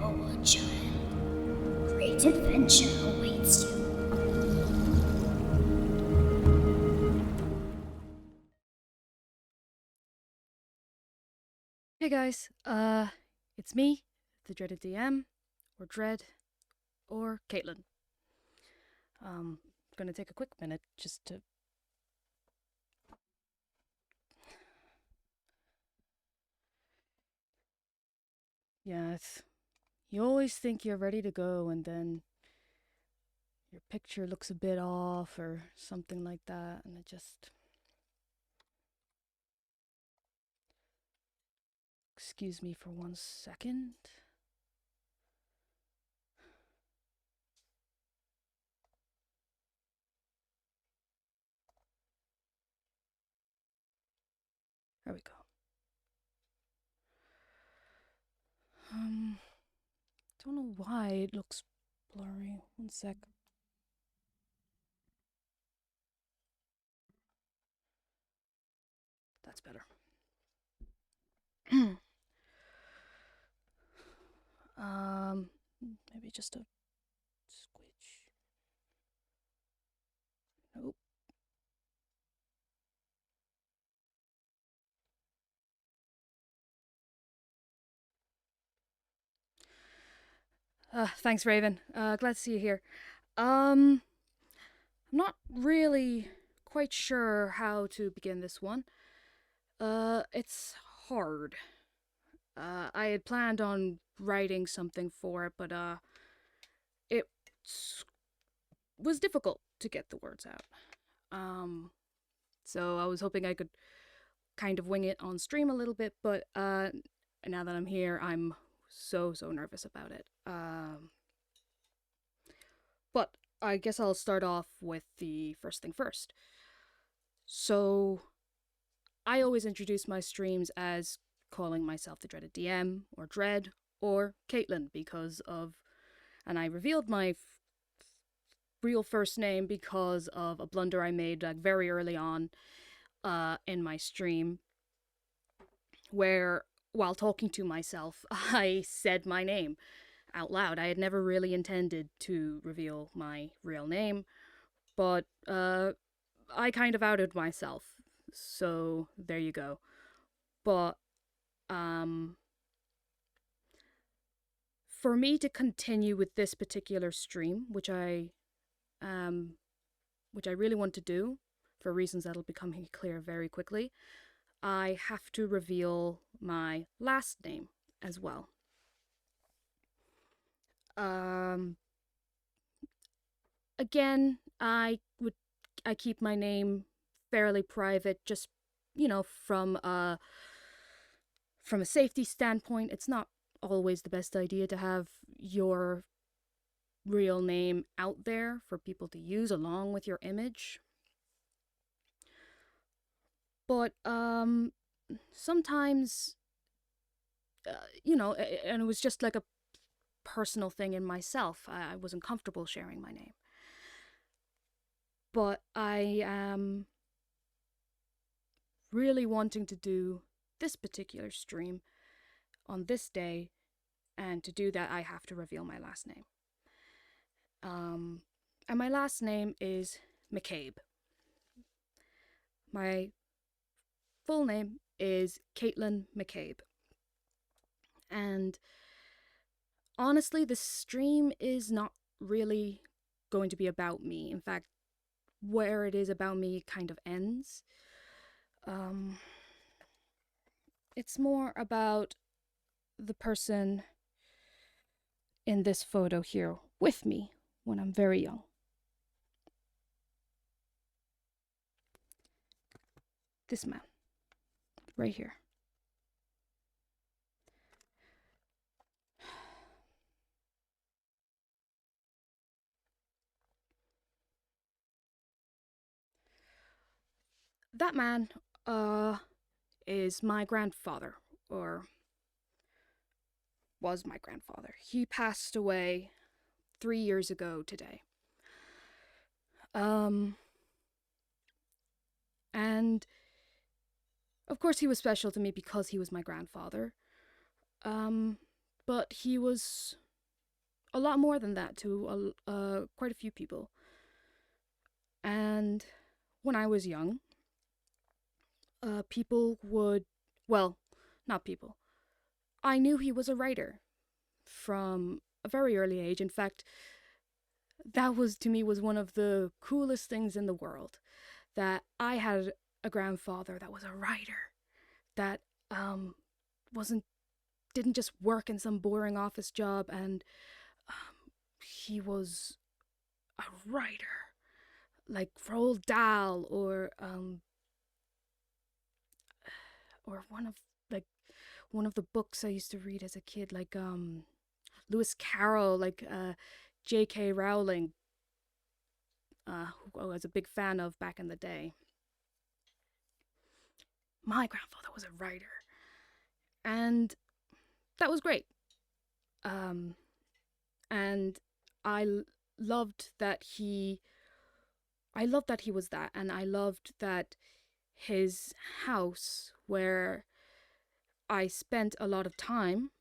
forward, child. Great adventure awaits you. Hey guys, it's me, the dreaded DM, or Dread, or Caitlin. Gonna take a quick minute just to. Yeah, you always think you're ready to go, and then your picture looks a bit off, or something like that, and it just. Excuse me for 1 second. There we go. Um, don't know why it looks blurry. 1 sec. That's better. um, maybe just a squidge. Nope. Thanks, Raven. Glad to see you here. I'm not really quite sure how to begin this one. It's hard. I had planned on writing something for it, but it was difficult to get the words out. So I was hoping I could kind of wing it on stream a little bit, but now that I'm here, I'm so nervous about it. But I guess I'll start off with the first thing first. So I always introduce my streams as calling myself the Dreaded DM, or Dread, or Caitlin, because of. And I revealed my real first name because of a blunder I made like very early on in my stream, where while talking to myself, I said my name out loud. I had never really intended to reveal my real name, but I kind of outed myself. So there you go. But for me to continue with this particular stream, which I really want to do for reasons that'll become clear very quickly, I have to reveal my last name as well. Again, I keep my name fairly private, just from a safety standpoint. It's not always the best idea to have your real name out there for people to use along with your image. But sometimes and it was just like a personal thing in myself. I wasn't comfortable sharing my name. But I am really wanting to do this particular stream on this day, and to do that I have to reveal my last name. And my last name is McCabe. My full name is Caitlin McCabe. And honestly, this stream is not really going to be about me. In fact, where it is about me kind of ends. It's more about the person in this photo here with me when I'm very young. This man, right here. That man, is my grandfather, or was my grandfather. He passed away 3 years ago today. And of course he was special to me because he was my grandfather. but he was a lot more than that to quite a few people. And when I was young, people would, well, not people. I knew he was a writer from a very early age. In fact, that was to me was one of the coolest things in the world, that I had a grandfather that was a writer, that wasn't didn't just work in some boring office job, and he was a writer, like Roald Dahl, or like one of the books I used to read as a kid, like Lewis Carroll, like J.K. Rowling, who I was a big fan of back in the day. My grandfather was a writer, and that was great. And I loved that he, I loved that he was that, and I loved that his house, where I spent a lot of time,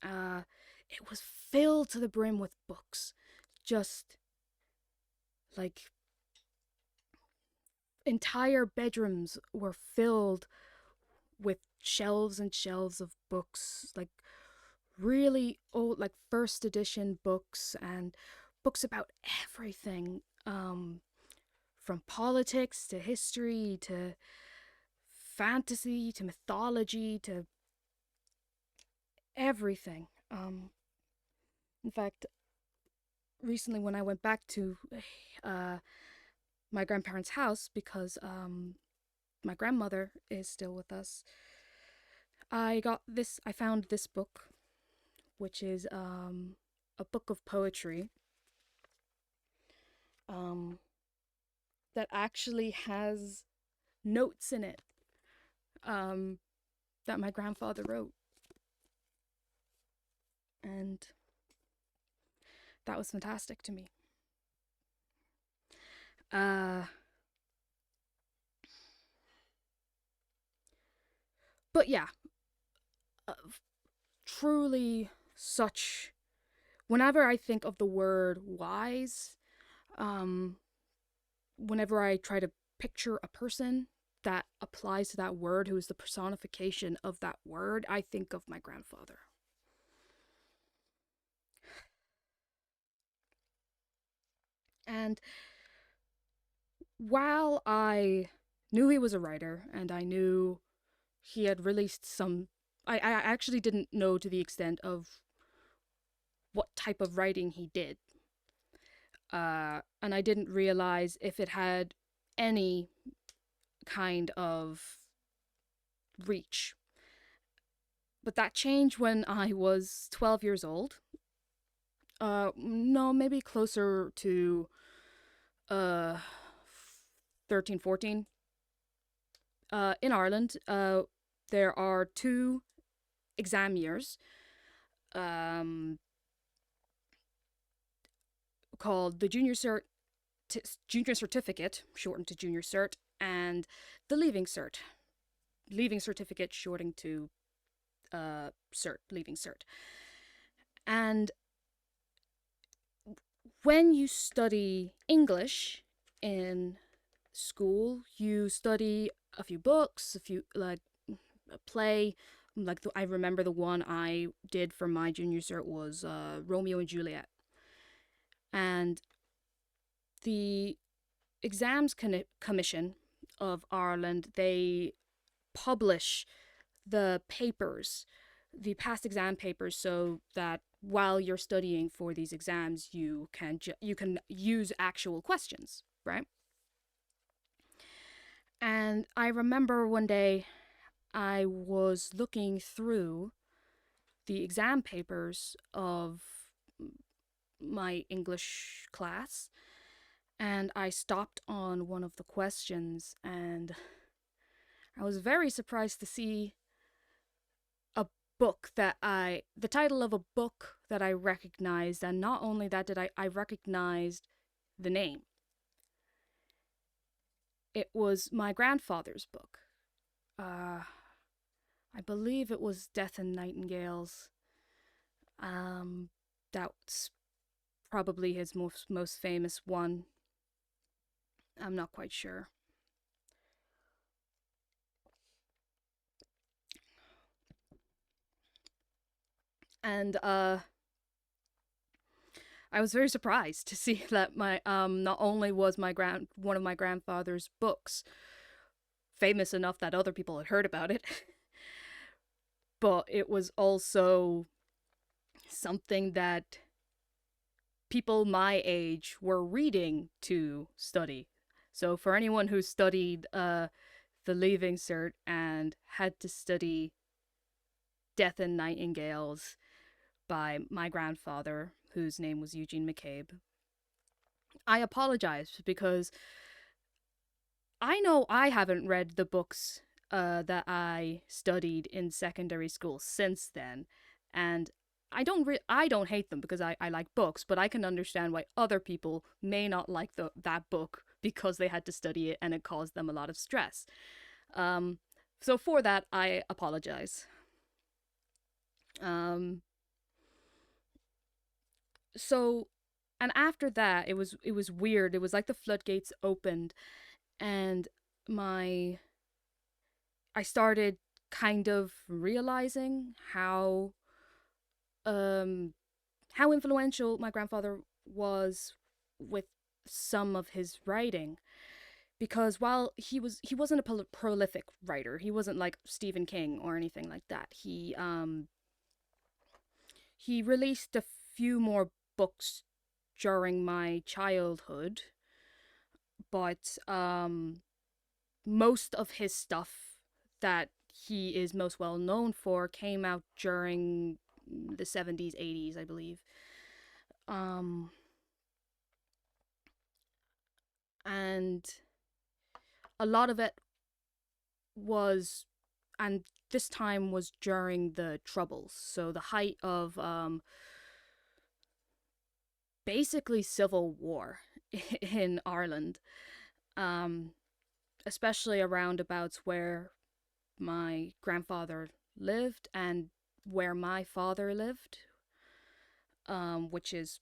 it was filled to the brim with books. Just like entire bedrooms were filled with shelves and shelves of books, like really old, like first edition books, and books about everything, from politics to history to fantasy to mythology to everything. In fact, recently when I went back to uh, my grandparents' house, because my grandmother is still with us, I found this book, which is a book of poetry, that actually has notes in it, that my grandfather wrote. And that was fantastic to me. But yeah, truly such. Whenever I think of the word wise, whenever I try to picture a person that applies to that word, who is the personification of that word, I think of my grandfather. And while I knew he was a writer, and I knew he had released some, I actually didn't know to the extent of what type of writing he did. And I didn't realize if it had any kind of reach. But that changed when I was 12 years old. No, maybe closer to uh 13, 14. In Ireland, there are two exam years, um, called the junior certificate, shortened to junior cert, and the leaving certificate, shortened to leaving cert. And when you study English in school, you study a few books, a few, like, a play. Like, I remember the one I did for my junior cert was Romeo and Juliet. And the Exams Commission of Ireland, they publish the papers, the past exam papers, so that while you're studying for these exams, you can use actual questions, right? And I remember one day I was looking through the exam papers of my English class, and I stopped on one of the questions, and I was very surprised to see the title of a book that I recognized, and not only that did I recognized the name. It was my grandfather's book. I believe it was Death and Nightingales. Um, that's probably his most famous one. I'm not quite sure. And I was very surprised to see that my not only was one of my grandfather's books famous enough that other people had heard about it, but it was also something that people my age were reading to study. So for anyone who studied the Leaving Cert and had to study Death and Nightingales by my grandfather, whose name was Eugene McCabe, I apologize because I know I haven't read the books that I studied in secondary school since then, and I don't hate them because I like books, but I can understand why other people may not like that book because they had to study it and it caused them a lot of stress. Um, so for that, I apologize. Um, so and after that, it was weird. It was like the floodgates opened, and my I started kind of realizing um how influential my grandfather was with some of his writing, because while he wasn't a prolific writer, he wasn't like Stephen King or anything like that. He released a few more books during my childhood, but most of his stuff that he is most well known for came out during the 70s, 80s, I believe. Um, and a lot of it was, and this time was during the Troubles, so the height of basically civil war in Ireland, um, especially around abouts where my grandfather lived and where my father lived, which is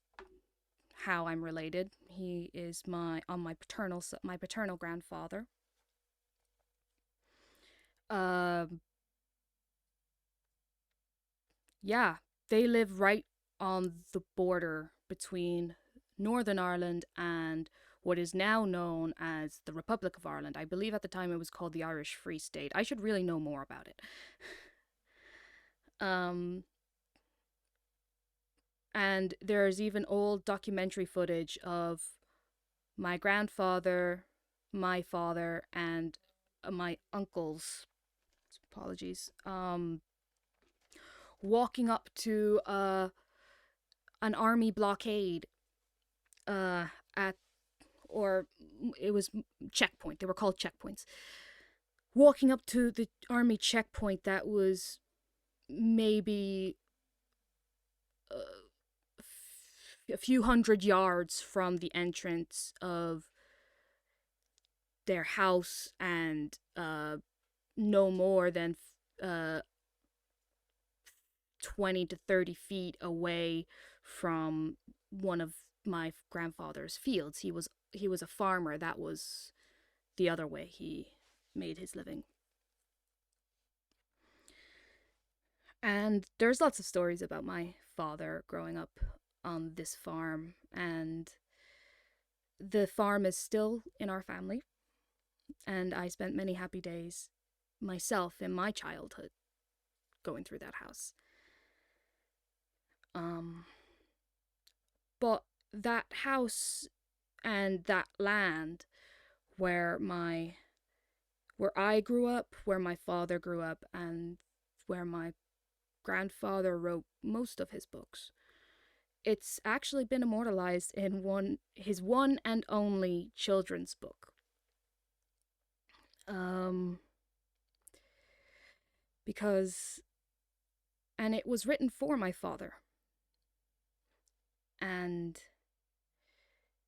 how I'm related. He is my paternal grandfather. Um, yeah, they live right on the border between Northern Ireland and what is now known as the Republic of Ireland. I believe at the time it was called the Irish Free State. I should really know more about it. Um, and there's even old documentary footage of my grandfather, my father, and my uncles, apologies, walking up to an army blockade at, or it was checkpoint. They were called checkpoints. Walking up to the army checkpoint that was maybe a few hundred yards from the entrance of their house, and no more than uh, 20 to 30 feet away from one of my grandfather's fields. He was a farmer. That was the other way he made his living. And there's lots of stories about my father growing up on this farm, and the farm is still in our family, and I spent many happy days myself in my childhood going through that house. Um, but that house and that land where I grew up, where my father grew up, and where my grandfather wrote most of his books, it's actually been immortalized in his one and only children's book. Um, because, and it was written for my father, and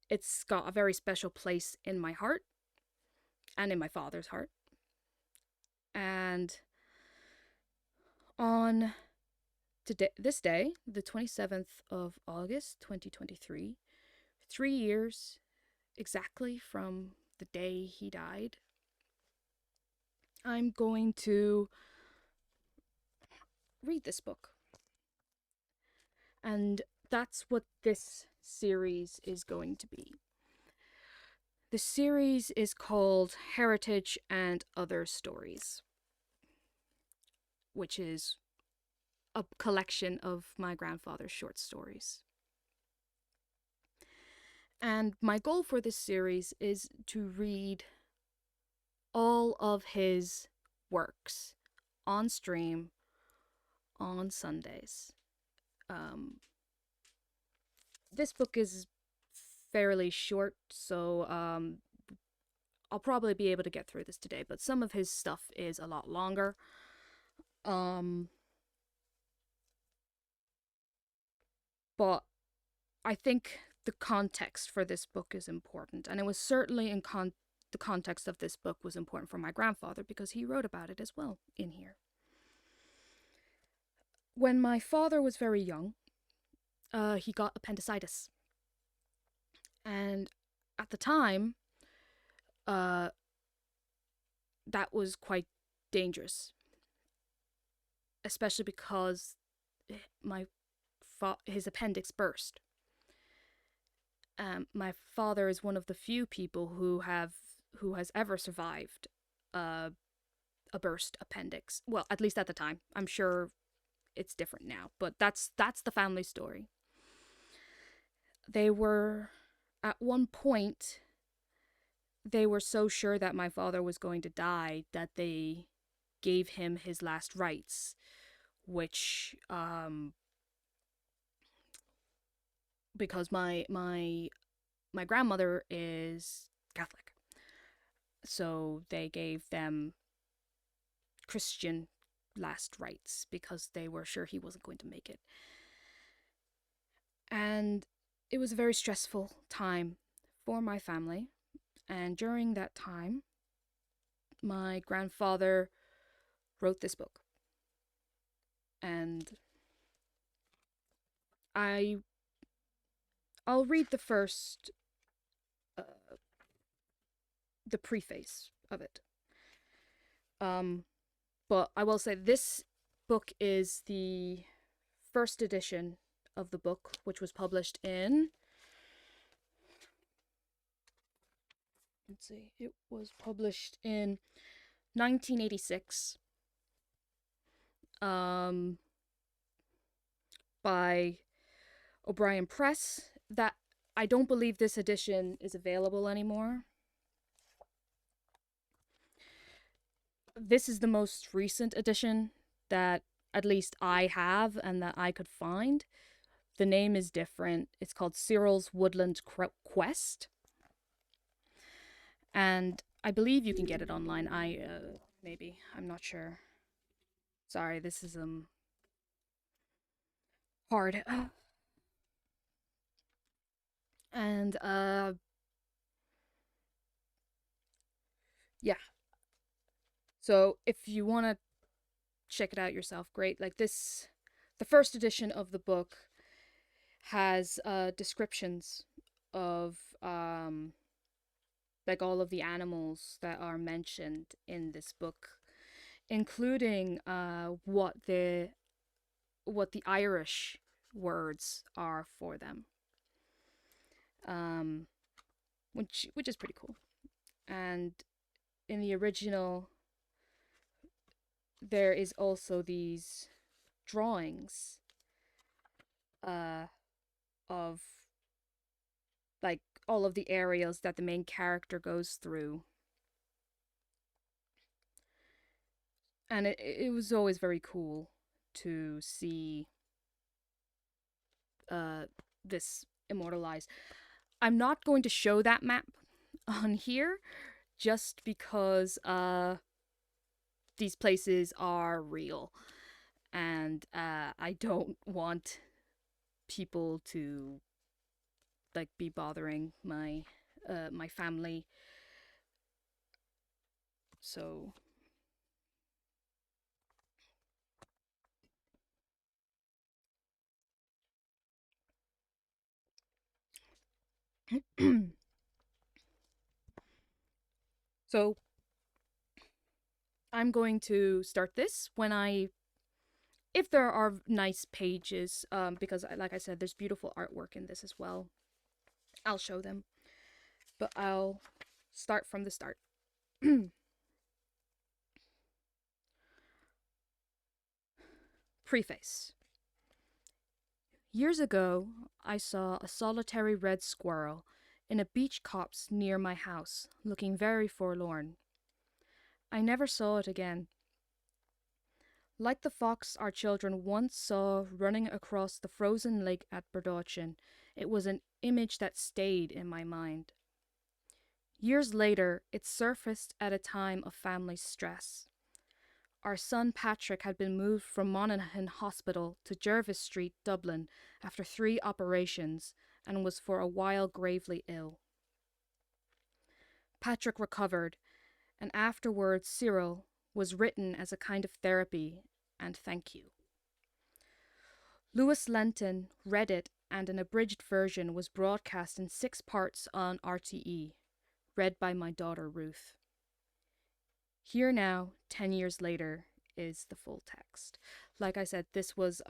it's got a very special place in my heart and in my father's heart. And On this day, the 27th of August, 2023, 3 years exactly from the day he died, I'm going to read this book. And that's what this series is going to be. The series is called Heritage and Other Stories, which is a collection of my grandfather's short stories. And my goal for this series is to read all of his works on stream on Sundays. This book is fairly short, so I'll probably be able to get through this today, but some of his stuff is a lot longer. But I think the context for this book is important, and it was certainly the context of this book was important for my grandfather because he wrote about it as well in here. When my father was very young, he got appendicitis. And at the time, that was quite dangerous, especially because his appendix burst. My father is one of the few people who has ever survived a burst appendix. Well, at least at the time. I'm sure it's different now, but that's the family story. They were, at one point, they were so sure that my father was going to die that they gave him his last rites, which because my grandmother is Catholic, so they gave them Christian last rites because they were sure he wasn't going to make it. And it was a very stressful time for my family. And during that time, my grandfather wrote this book. And I'll read the first, the preface of it. But I will say this book is the first edition of the book, which was published in, it was published in 1986 by O'Brien Press. That I don't believe this edition is available anymore. This is the most recent edition that at least I have and that I could find. The name is different. It's called Cyril's Woodland Quest. And I believe you can get it online. Maybe. I'm not sure. Sorry, this is hard. And yeah. So if you want to check it out yourself, great. Like this, the first edition of the book has descriptions of like all of the animals that are mentioned in this book, including what the Irish words are for them, which is pretty cool. And in the original, there is also these drawings of like all of the areas that the main character goes through. And it was always very cool to see this immortalized. I'm not going to show that map on here just because these places are real, and I don't want people to like be bothering my my family. So So I'm going to start this if there are nice pages, because like I said, there's beautiful artwork in this as well. I'll show them, but I'll start from the start. Preface. Years ago, I saw a solitary red squirrel in a beech copse near my house, looking very forlorn. I never saw it again. Like the fox our children once saw running across the frozen lake at Berdochin, it was an image that stayed in my mind. Years later, it surfaced at a time of family stress. Our son Patrick had been moved from Monaghan Hospital to Jervis Street, Dublin, after 3 operations and was for a while gravely ill. Patrick recovered, and afterwards Cyril was written as a kind of therapy and thank you. Louis Lenton read it, and an abridged version was broadcast in 6 parts on RTE, read by my daughter Ruth. Here now, 10 years later, is the full text. Like I said, this was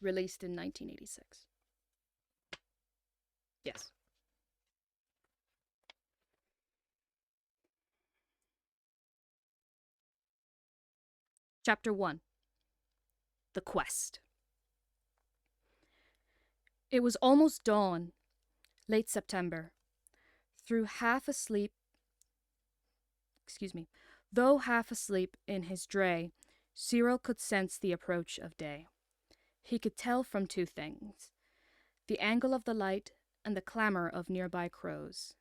released in 1986. Yes. Chapter 1. The Quest. It was almost dawn, late September. Though half asleep in his dray, Cyril could sense the approach of day. He could tell from 2 things: the angle of the light and the clamor of nearby crows.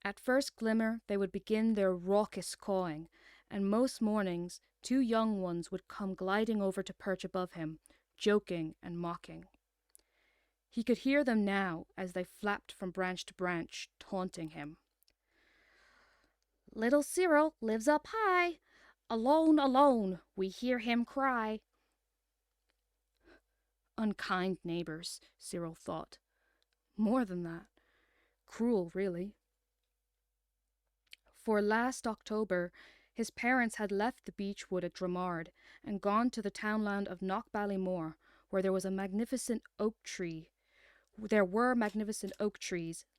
At first glimmer, they would begin their raucous cawing, and most mornings 2 young ones would come gliding over to perch above him, joking and mocking. He could hear them now as they flapped from branch to branch, taunting him. "Little Cyril lives up high. Alone, alone, we hear him cry." Unkind neighbors, Cyril thought. More than that. Cruel, really. For last October, his parents had left the beechwood at Dramard and gone to the townland of Knockballymore, where there were magnificent oak trees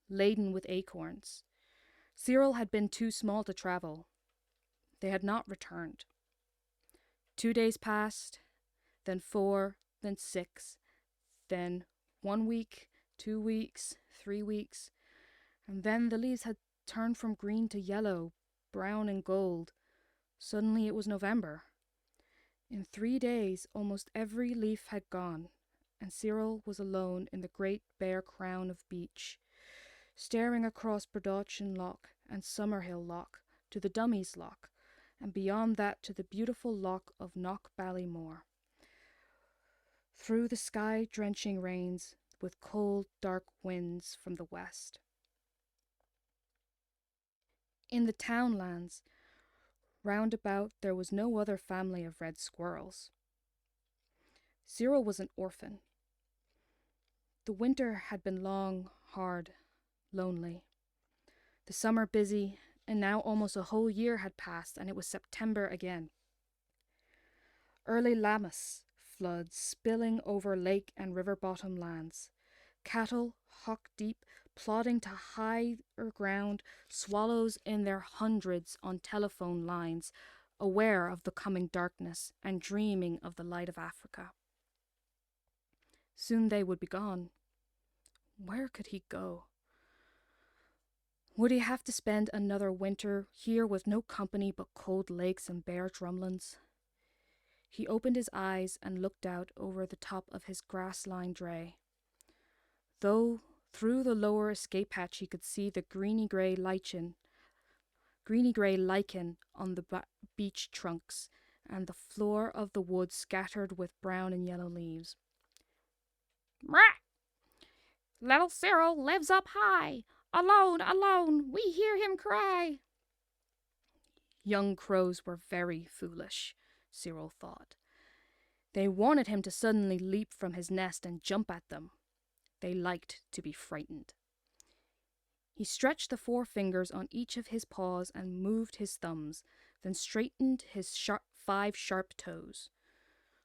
laden with acorns. Cyril had been too small to travel. They had not returned. 2 days passed, then 4, then 6, then 1 week, 2 weeks, 3 weeks, and then the leaves had turned from green to yellow, brown and gold. Suddenly it was November. In 3 days almost every leaf had gone, and Cyril was alone in the great bare crown of beech, staring across Berdochin Loch and Summerhill Loch to the Dummies Loch, and beyond that to the beautiful loch of Knockballymore. Through the sky-drenching rains, with cold, dark winds from the west. In the townlands, round about there was no other family of red squirrels. Cyril was an orphan. The winter had been long, hard, lonely. The summer busy, and now almost a whole year had passed, and it was September again. Early Lammas floods spilling over lake and river bottom lands. Cattle, hock deep, plodding to higher ground, swallows in their hundreds on telephone lines, aware of the coming darkness and dreaming of the light of Africa. Soon they would be gone. Where could he go? Would he have to spend another winter here with no company but cold lakes and bare drumlins? He opened his eyes and looked out over the top of his grass-lined dray. Though through the lower escape hatch he could see the greeny-grey lichen on the beech trunks, and the floor of the wood scattered with brown and yellow leaves. "Mrah! Little Cyril lives up high. Alone, alone, we hear him cry." Young crows were very foolish, Cyril thought. They wanted him to suddenly leap from his nest and jump at them. They liked to be frightened. He stretched the 4 fingers on each of his paws and moved his thumbs, then straightened his 5 sharp toes.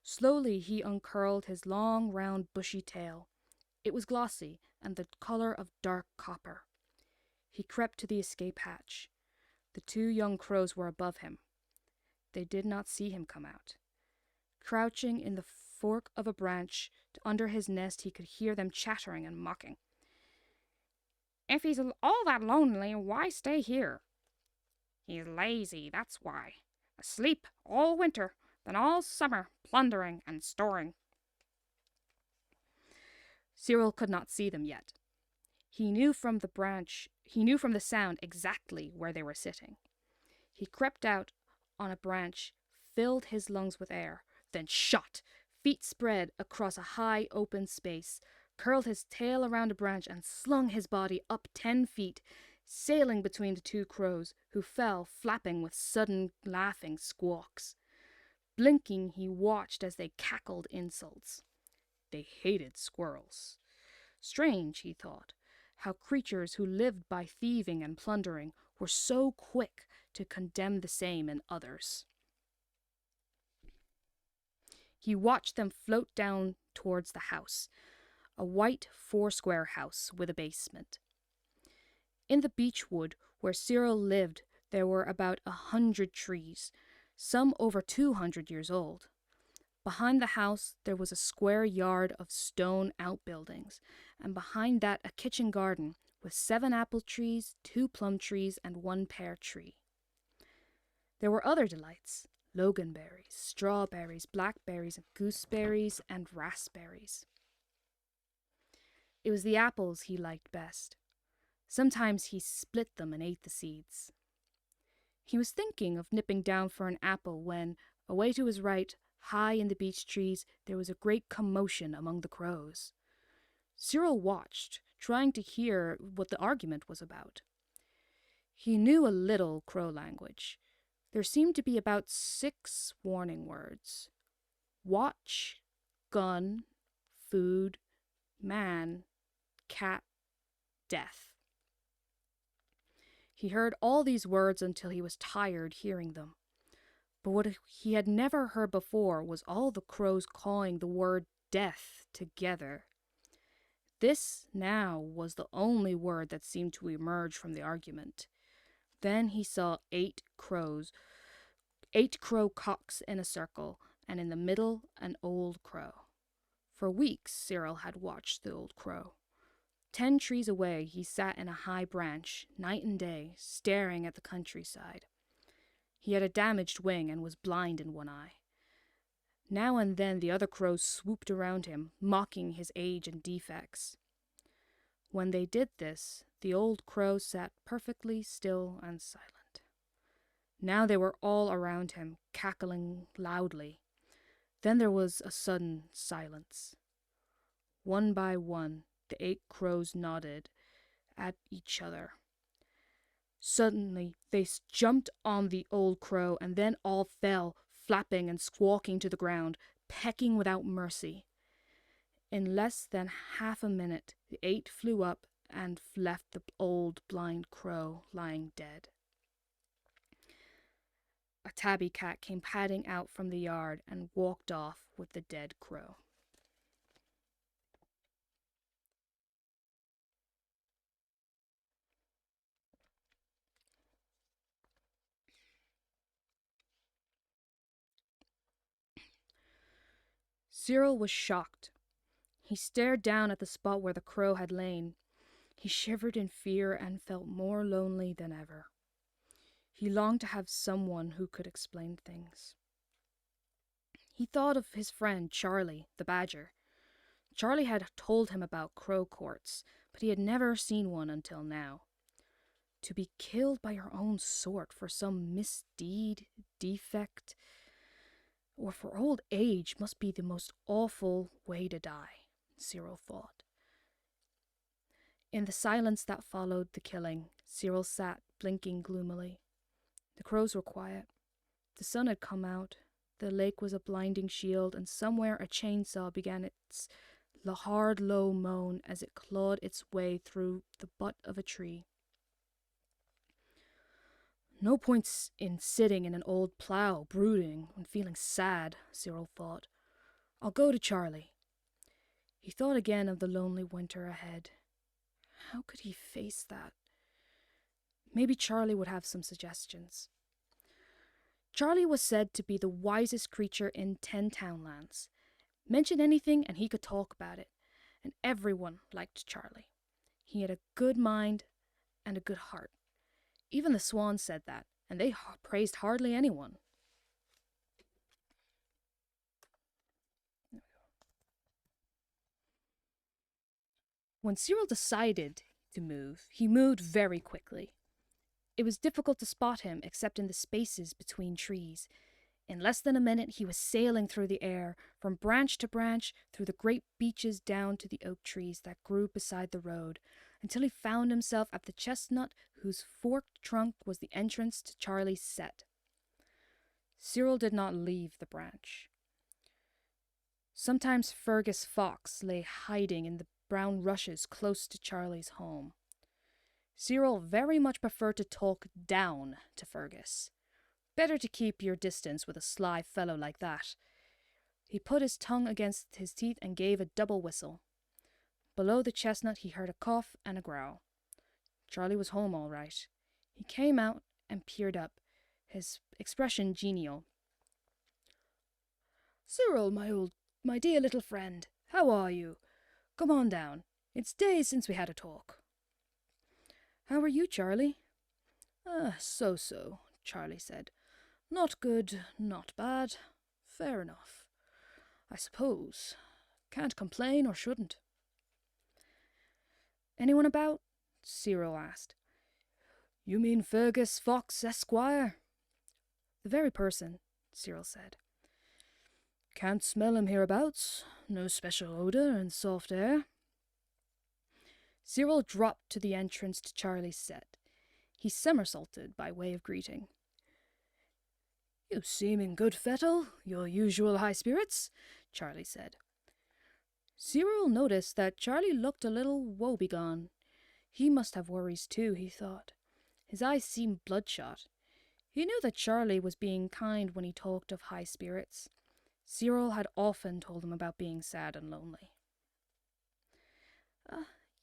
Slowly he uncurled his long, round, bushy tail. It was glossy and the color of dark copper. He crept to the escape hatch. The 2 young crows were above him. They did not see him come out. Crouching in the fork of a branch under his nest, he could hear them chattering and mocking. "If he's all that lonely, why stay here?" "He's lazy, that's why. Asleep all winter, then all summer plundering and storing." Cyril could not see them yet. He knew from the sound exactly where they were sitting. He crept out on a branch, filled his lungs with air, then shot, feet spread across a high open space, curled his tail around a branch and slung his body up 10 feet, sailing between the 2 crows, who fell flapping with sudden laughing squawks. Blinking, he watched as they cackled insults. They hated squirrels. Strange, he thought, how creatures who lived by thieving and plundering were so quick to condemn the same in others. He watched them float down towards the house, a white 4-square house with a basement. In the beech wood where Cyril lived, there were about 100 trees, some over 200 years old. Behind the house there was a square yard of stone outbuildings, and behind that a kitchen garden with 7 apple trees, 2 plum trees, and 1 pear tree. There were other delights: loganberries, strawberries, blackberries, gooseberries, and raspberries. It was the apples he liked best. Sometimes he split them and ate the seeds. He was thinking of nipping down for an apple when, away to his right, high in the beech trees, there was a great commotion among the crows. Cyril watched, trying to hear what the argument was about. He knew a little crow language. There seemed to be about 6 warning words: watch, gun, food, man, cat, death. He heard all these words until he was tired hearing them. But what he had never heard before was all the crows calling the word death together. This now was the only word that seemed to emerge from the argument. Then he saw 8 crow cocks in a circle, and in the middle an old crow. For weeks Cyril had watched the old crow. 10 trees away he sat in a high branch, night and day, staring at the countryside. He had a damaged wing and was blind in one eye. Now and then the other crows swooped around him, mocking his age and defects. When they did this, the old crow sat perfectly still and silent. Now they were all around him, cackling loudly. Then there was a sudden silence. One by one, the 8 crows nodded at each other. Suddenly, they jumped on the old crow, and then all fell, flapping and squawking to the ground, pecking without mercy. In less than half a minute, the 8 flew up and left the old blind crow lying dead. A tabby cat came padding out from the yard and walked off with the dead crow. Cyril was shocked. He stared down at the spot where the crow had lain. He shivered in fear and felt more lonely than ever. He longed to have someone who could explain things. He thought of his friend Charlie, the badger. Charlie had told him about crow courts, but he had never seen one until now. To be killed by your own sort for some misdeed, defect, or for old age must be the most awful way to die, Cyril thought. In the silence that followed the killing, Cyril sat blinking gloomily. The crows were quiet. The sun had come out. The lake was a blinding shield, and somewhere a chainsaw began its the hard, low moan as it clawed its way through the butt of a tree. No point in sitting in an old plough, brooding and feeling sad, Cyril thought. I'll go to Charlie. He thought again of the lonely winter ahead. How could he face that? Maybe Charlie would have some suggestions. Charlie was said to be the wisest creature in 10 Townlands. Mention anything and he could talk about it, and everyone liked Charlie. He had a good mind and a good heart. Even the swans said that, and they praised hardly anyone. When Cyril decided to move, he moved very quickly. It was difficult to spot him except in the spaces between trees. In less than a minute, he was sailing through the air, from branch to branch, through the great beeches down to the oak trees that grew beside the road, until he found himself at the chestnut whose forked trunk was the entrance to Charlie's set. Cyril did not leave the branch. Sometimes Fergus Fox lay hiding in the brown rushes close to Charlie's home. Cyril very much preferred to talk down to Fergus. Better to keep your distance with a sly fellow like that. He put his tongue against his teeth and gave a double whistle. Below the chestnut he heard a cough and a growl. Charlie was home all right. He came out and peered up, his expression genial. "Cyril, my dear little friend, how are you? Come on down. It's days since we had a talk." "How are you, Charlie?" So-so," Charlie said. "Not good, not bad. Fair enough, I suppose. Can't complain or shouldn't." "Anyone about?" Cyril asked. "You mean Fergus Fox, Esquire?" "The very person," Cyril said. "Can't smell him hereabouts. No special odour and soft air." Cyril dropped to the entrance to Charlie's set. He somersaulted by way of greeting. "You seem in good fettle, your usual high spirits," Charlie said. Cyril noticed that Charlie looked a little woebegone. He must have worries too, he thought. His eyes seemed bloodshot. He knew that Charlie was being kind when he talked of high spirits. Cyril had often told him about being sad and lonely.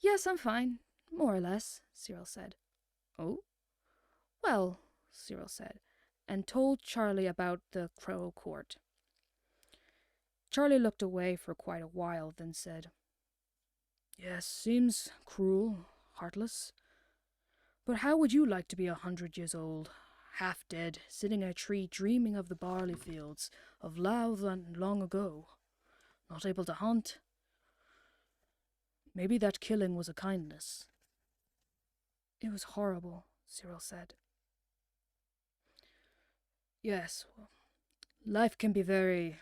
"Yes, I'm fine, more or less," Cyril said. "Oh? Well," Cyril said, and told Charlie about the Crow Court. Charlie looked away for quite a while, then said, "Yes, seems cruel, heartless. But how would you like to be 100 years old, half dead, sitting in a tree dreaming of the barley fields of Louth and long ago, not able to hunt? Maybe that killing was a kindness." "It was horrible," Cyril said. "Yes, well, life can be very..."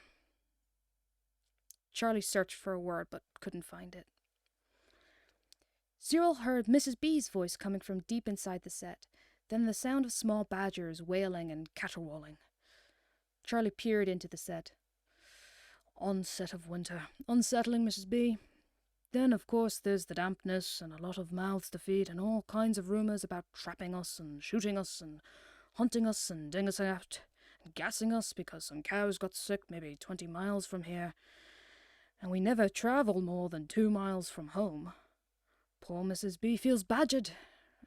Charlie searched for a word but couldn't find it. Cyril heard Mrs. B's voice coming from deep inside the set, then the sound of small badgers wailing and caterwauling. Charlie peered into the set. "Onset of winter. Unsettling, Mrs. B. Then, of course, there's the dampness and a lot of mouths to feed and all kinds of rumours about trapping us and shooting us and hunting us and digging us out and gassing us because some cows got sick maybe 20 miles from here, and we never travel more than 2 miles from home. Poor Mrs. B feels badgered,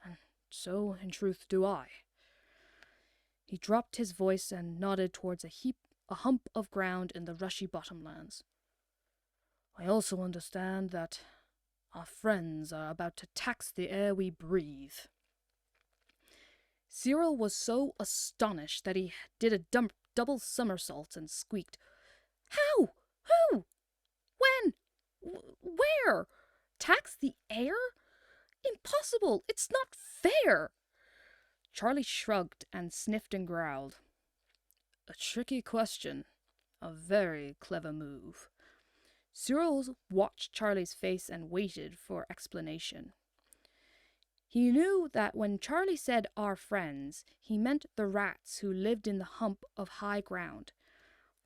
and so, in truth, do I." He dropped his voice and nodded towards a hump of ground in the rushy bottomlands. "I also understand that our friends are about to tax the air we breathe." Cyril was so astonished that he did a double somersault and squeaked, "How? Who? When? Where? Tax the air? Impossible! It's not fair!" Charlie shrugged and sniffed and growled. "A tricky question. A very clever move." Cyril watched Charlie's face and waited for explanation. He knew that when Charlie said "our friends," he meant the rats who lived in the hump of high ground.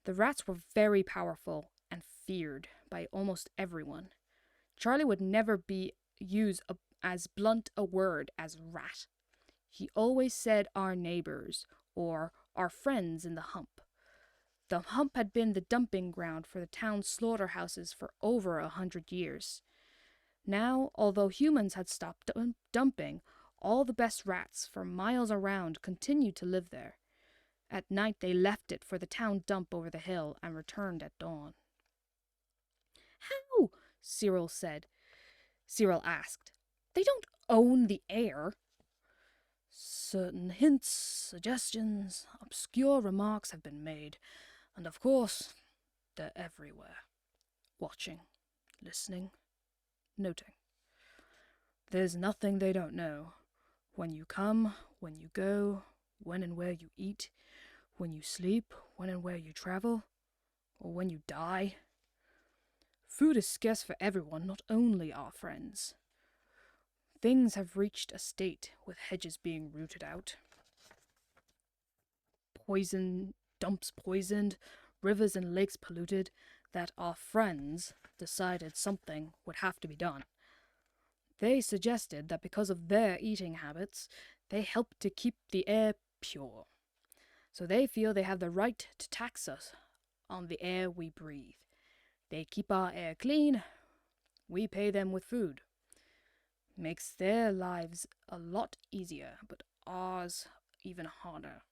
The rats were very powerful and feared by almost everyone. Charlie would never use as blunt a word as rat. He always said our neighbors or our friends in the hump. The hump had been the dumping ground for the town's slaughterhouses for over 100 years. Now, although humans had stopped dumping, all the best rats for miles around continued to live there. At night they left it for the town dump over the hill and returned at dawn. How? Cyril asked. They don't own the air. Certain hints, suggestions, obscure remarks have been made, and of course, they're everywhere. Watching, listening, noting. There's nothing they don't know. When you come, when you go, when and where you eat, when you sleep, when and where you travel, or when you die. Food is scarce for everyone, not only our friends. Things have reached a state with hedges being rooted out. Dumps poisoned, rivers and lakes polluted, that our friends decided something would have to be done. They suggested that because of their eating habits, they help to keep the air pure. So they feel they have the right to tax us on the air we breathe. They keep our air clean, we pay them with food. Makes their lives a lot easier, but ours even harder.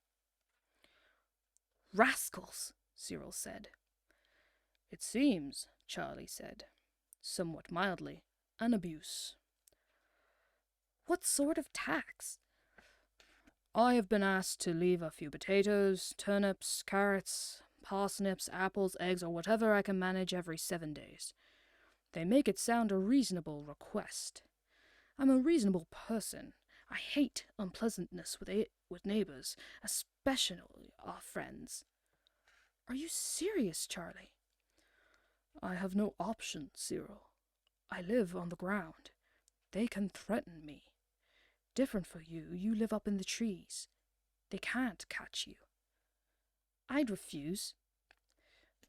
Rascals, Cyril said. It seems, Charlie said, somewhat mildly, an abuse. What sort of tax? I have been asked to leave a few potatoes, turnips, carrots, parsnips, apples, eggs, or whatever I can manage every 7 days. They make it sound a reasonable request. I'm a reasonable person. I hate unpleasantness with neighbors, especially our friends. Are you serious, Charlie? I have no option, Cyril. I live on the ground. They can threaten me. Different for you, you live up in the trees. They can't catch you. I'd refuse.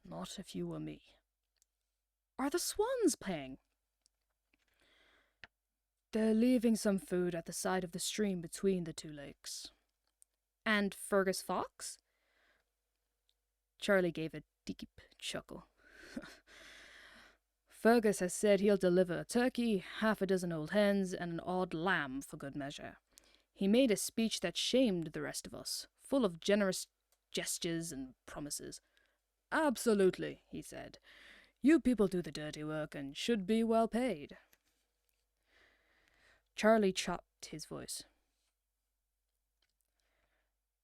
Not if you were me. Are the swans playing? They're leaving some food at the side of the stream between the two lakes. And Fergus Fox? Charlie gave a deep chuckle. Fergus has said he'll deliver a turkey, 6 old hens, and an odd lamb for good measure. He made a speech that shamed the rest of us, full of generous gestures and promises. Absolutely, he said. You people do the dirty work and should be well paid. Charlie chopped his voice.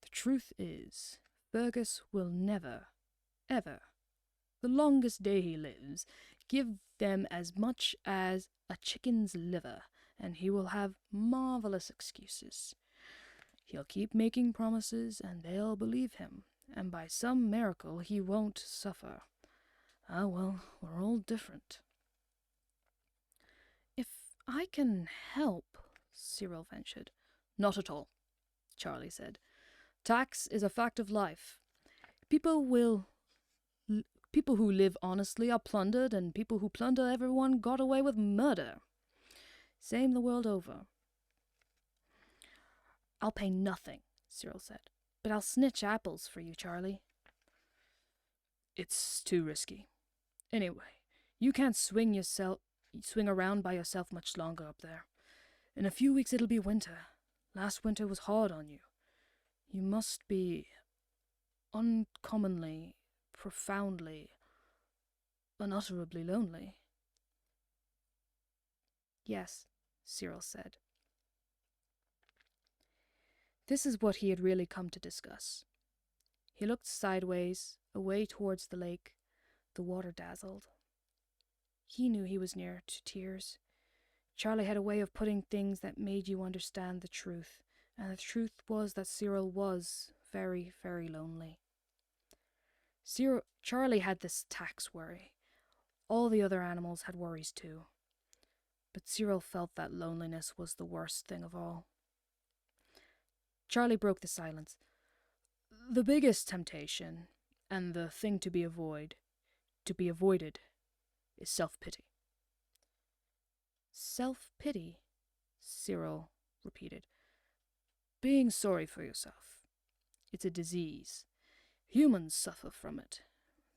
The truth is, Fergus will never, ever, the longest day he lives, give them as much as a chicken's liver, and he will have marvelous excuses. He'll keep making promises, and they'll believe him, and by some miracle he won't suffer. Ah, well, we're all different. If I can help, Cyril ventured. Not at all, Charlie said. Tax is a fact of life. People who live honestly are plundered, and people who plunder everyone got away with murder. Same the world over. I'll pay nothing, Cyril said, but I'll snitch apples for you, Charlie. It's too risky. Anyway, you can't swing around by yourself much longer up there. In a few weeks it'll be winter. Last winter was hard on you. You must be uncommonly, profoundly, unutterably lonely. Yes, Cyril said. This is what he had really come to discuss. He looked sideways, away towards the lake. The water dazzled. He knew he was near to tears. Charlie had a way of putting things that made you understand the truth, and the truth was that Cyril was very, very lonely. Charlie had this tax worry. All the other animals had worries too. But Cyril felt that loneliness was the worst thing of all. Charlie broke the silence. The biggest temptation, and the thing to be avoided, to be avoided is self-pity. Self-pity, Cyril repeated. Being sorry for yourself. It's a disease. Humans suffer from it.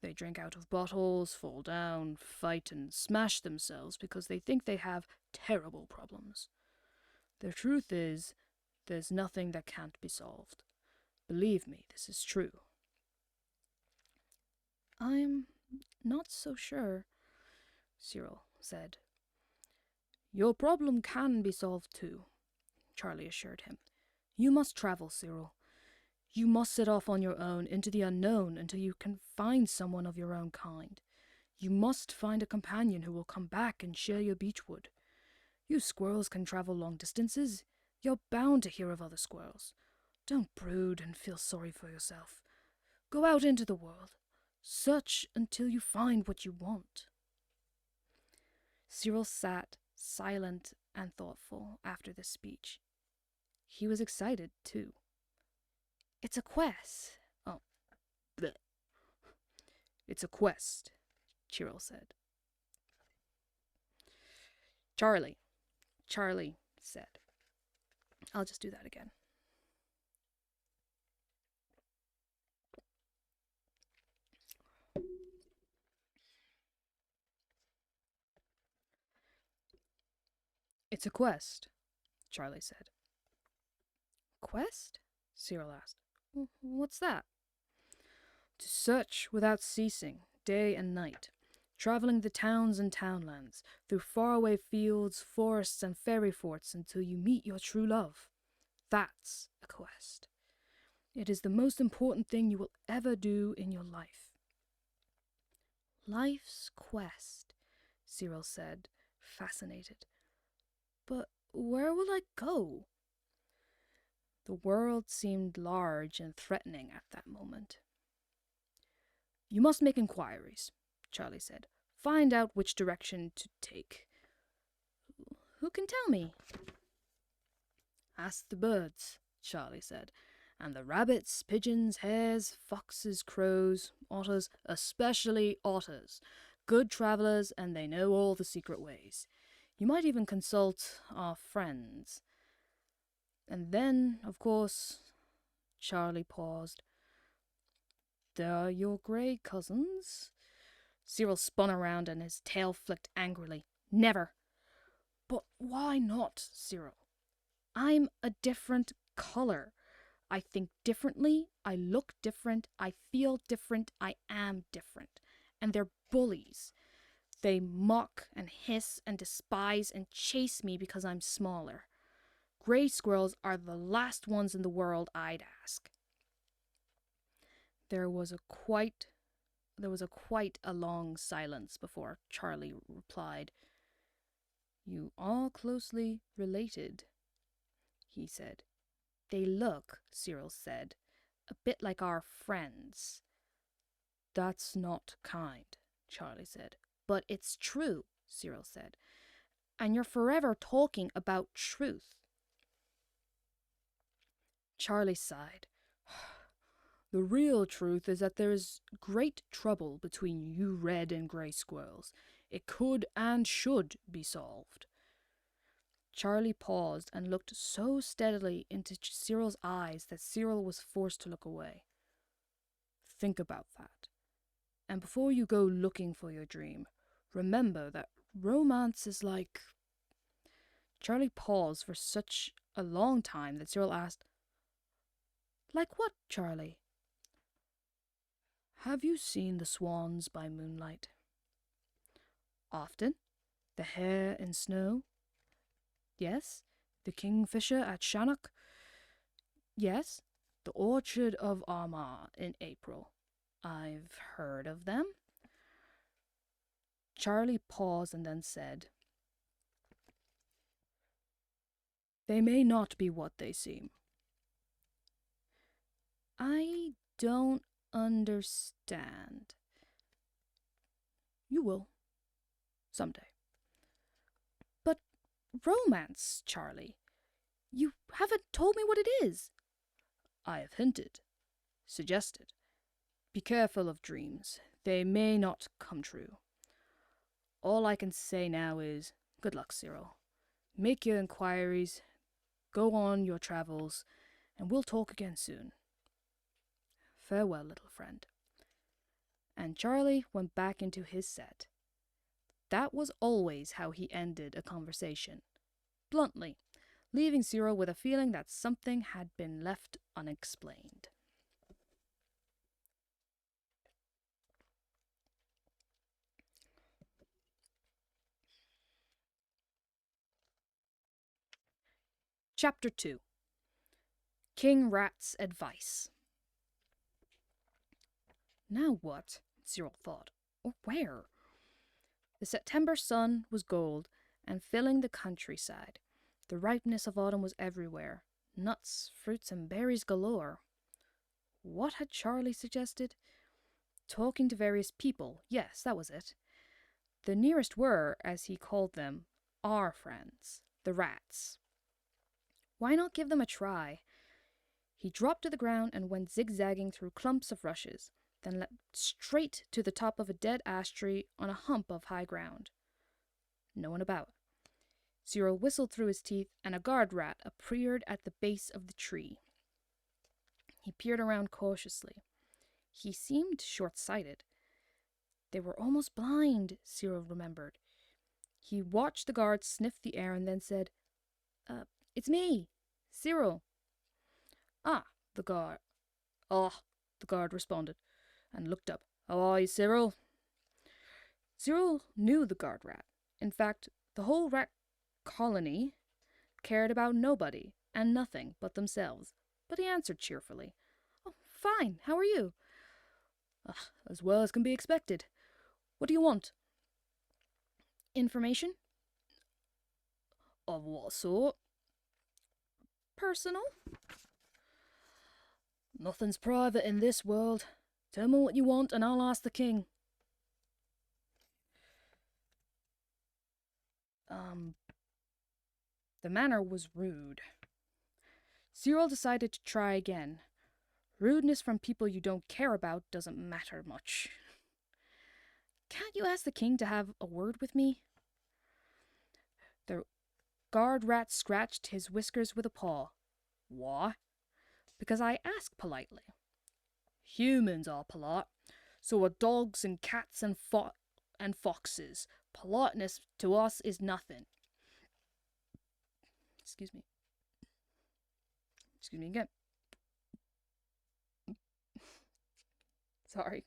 They drink out of bottles, fall down, fight, and smash themselves because they think they have terrible problems. The truth is, there's nothing that can't be solved. Believe me, this is true. I'm not so sure, Cyril said. Your problem can be solved too, Charlie assured him. You must travel, Cyril. You must set off on your own into the unknown until you can find someone of your own kind. You must find a companion who will come back and share your beechwood. You squirrels can travel long distances. You're bound to hear of other squirrels. Don't brood and feel sorry for yourself. Go out into the world. Search until you find what you want. Cyril sat silent and thoughtful after this speech. He was excited, too. It's a quest. Oh, bleh. It's a quest, Cyril said. Charlie said. I'll just do that again. It's a quest, Charlie said. Quest? Cyril asked. What's that? To search without ceasing, day and night, traveling the towns and townlands, through faraway fields, forests, and fairy forts until you meet your true love. That's a quest. It is the most important thing you will ever do in your life. Life's quest, Cyril said, fascinated. But where will I go? The world seemed large and threatening at that moment. You must make inquiries, Charlie said. Find out which direction to take. Who can tell me? Ask the birds, Charlie said, and the rabbits, pigeons, hares, foxes, crows, otters, especially otters. Good travelers, and they know all the secret ways. You might even consult our friends. And then, of course, Charlie paused. There are your grey cousins. Cyril spun around and his tail flicked angrily. Never. But why not, Cyril? I'm a different color. I think differently, I look different, I feel different, I am different. And they're bullies. They mock and hiss and despise and chase me because I'm smaller. Grey squirrels are the last ones in the world I'd ask. There was a quite a long silence before Charlie replied. You are closely related, he said. They look, Cyril said, a bit like our friends. That's not kind, Charlie said. But it's true, Cyril said. And you're forever talking about truth. Charlie sighed. The real truth is that there is great trouble between you red and grey squirrels. It could and should be solved. Charlie paused and looked so steadily into Cyril's eyes that Cyril was forced to look away. Think about that. And before you go looking for your dream, remember that romance is like... Charlie paused for such a long time that Cyril asked, Like what, Charlie? Have you seen the swans by moonlight? Often. The hare in snow? Yes. The kingfisher at Shannock? Yes. The orchard of Armagh in April? I've heard of them. Charlie paused and then said, They may not be what they seem. I don't understand. You will. Someday. But romance, Charlie. You haven't told me what it is. I have hinted. Suggested. Be careful of dreams. they may not come true. All I can say now is, good luck, Cyril. Make your inquiries, go on your travels, and we'll talk again soon. Farewell, little friend. And Charlie went back into his set. That was always how he ended a conversation. Bluntly, leaving Cyril with a feeling that something had been left unexplained. Chapter 2. King Rat's Advice. Now what? Cyril thought. Or where? The September sun was gold and filling the countryside. The ripeness of autumn was everywhere. Nuts, fruits, and berries galore. What had Charlie suggested? Talking to various people. Yes, that was it. The nearest were, as he called them, our friends, the rats. Why not give them a try? He dropped to the ground and went zigzagging through clumps of rushes, then leapt straight to the top of a dead ash tree on a hump of high ground. No one about. Cyril whistled through his teeth, and a guard rat appeared at the base of the tree. He peered around cautiously. He seemed short-sighted. They were almost blind, Cyril remembered. He watched the guard sniff the air and then said, It's me, Cyril. Ah, the guard responded and looked up. How are you, Cyril? Cyril knew the guard rat. In fact, the whole rat colony cared about nobody and nothing but themselves. But he answered cheerfully. Oh, fine. How are you? As well as can be expected. What do you want? Information? Of what sort? Personal? Nothing's private in this world. Tell me what you want and I'll ask the king. The manner was rude. Cyril decided to try again. Rudeness from people you don't care about doesn't matter much. Can't you ask the king to have a word with me? The guard rat scratched his whiskers with a paw. Why? Because I ask politely. Humans are polite, so are dogs and cats and foxes. Politeness to us is nothing. Excuse me. Excuse me again. Sorry.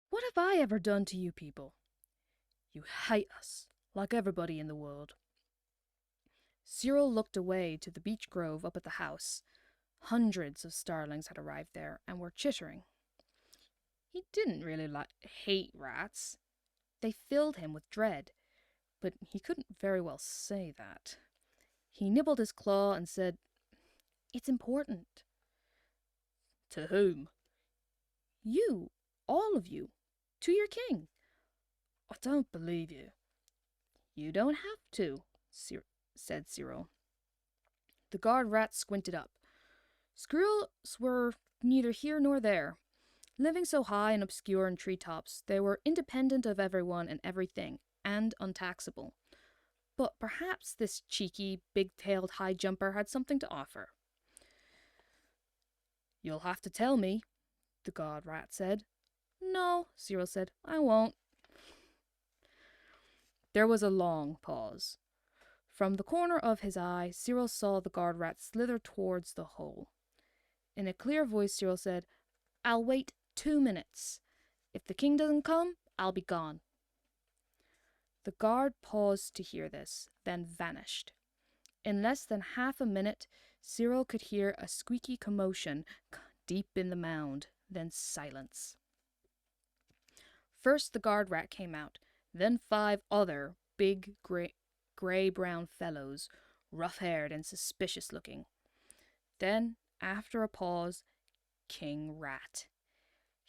What have I ever done to you people? You hate us, like everybody in the world. Cyril looked away to the beech grove up at the house. Hundreds of starlings had arrived there and were chittering. He didn't really hate rats. They filled him with dread, but he couldn't very well say that. He nibbled his claw and said, It's important. To whom? You, all of you, to your king. I don't believe you. You don't have to, said Cyril. The guard rat squinted up. Squirrels were neither here nor there. Living so high and obscure in treetops, they were independent of everyone and everything, and untaxable. But perhaps this cheeky, big-tailed high jumper had something to offer. You'll have to tell me, the guard rat said. No, Cyril said, I won't. There was a long pause. From the corner of his eye, Cyril saw the guard rat slither towards the hole. In a clear voice, Cyril said, I'll wait 2 minutes. If the king doesn't come, I'll be gone. The guard paused to hear this, then vanished. In less than half a minute, Cyril could hear a squeaky commotion deep in the mound, then silence. First the guard rat came out, then 5 other big grey-brown fellows, rough-haired and suspicious-looking. Then, after a pause, King Rat.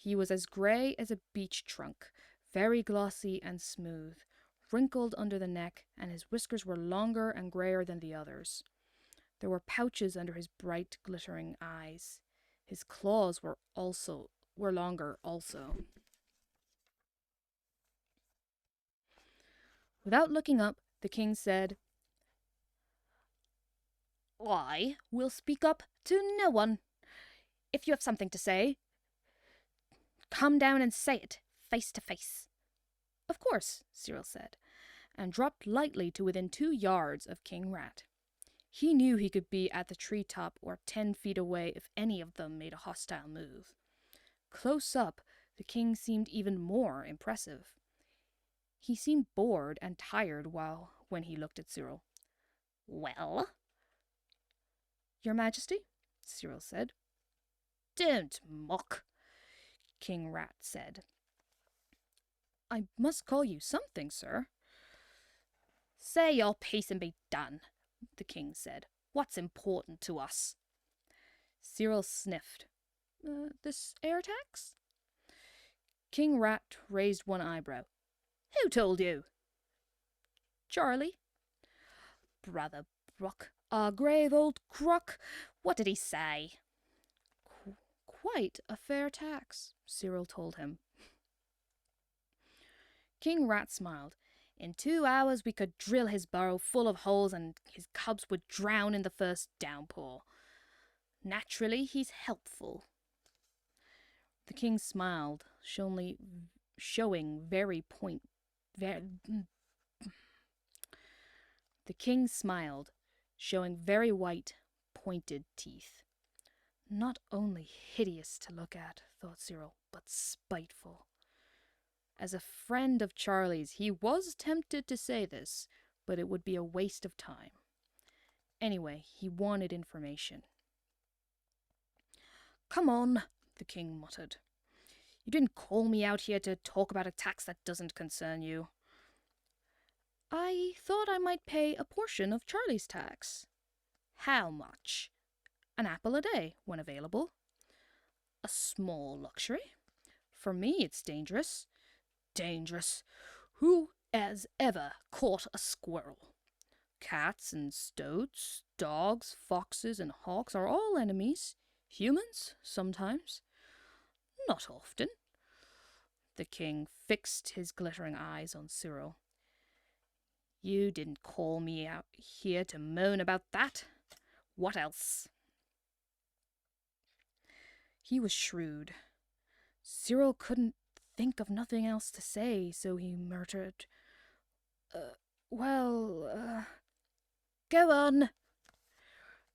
He was as grey as a beech trunk, very glossy and smooth, wrinkled under the neck, and his whiskers were longer and greyer than the others. There were pouches under his bright, glittering eyes. His claws were longer also. Without looking up, the king said, "I will speak up to no one. If you have something to say, come down and say it, face to face." "Of course," Cyril said, and dropped lightly to within 2 yards of King Rat. He knew he could be at the treetop or 10 feet away if any of them made a hostile move. Close up, the king seemed even more impressive. He seemed bored and tired when he looked at Cyril. "Well?" "Your Majesty," Cyril said. "Don't mock," King Rat said. "I must call you something, sir." "Say your piece and be done," the king said. "What's important to us?" Cyril sniffed. "This air tax?" King Rat raised one eyebrow. "Who told you?" "Charlie." "Brother Brock, our grave old crock. What did he say?" "Quite a fair tax," Cyril told him. King Rat smiled. "In 2 hours we could drill his burrow full of holes and his cubs would drown in the first downpour. Naturally, he's helpful." The king smiled, showing very white, pointed teeth. Not only hideous to look at, thought Cyril, but spiteful. As a friend of Charlie's, he was tempted to say this, but it would be a waste of time. Anyway, he wanted information. "Come on," the king muttered. "You didn't call me out here to talk about a tax that doesn't concern you." "I thought I might pay a portion of Charlie's tax." "How much?" "An apple a day, when available." "A small luxury. For me, it's dangerous." "Dangerous? Who has ever caught a squirrel? Cats and stoats, dogs, foxes, and hawks are all enemies. Humans, sometimes. Not often." The king fixed his glittering eyes on Cyril. "You didn't call me out here to moan about that. What else?" He was shrewd. Cyril couldn't think of nothing else to say, so he muttered, Go on."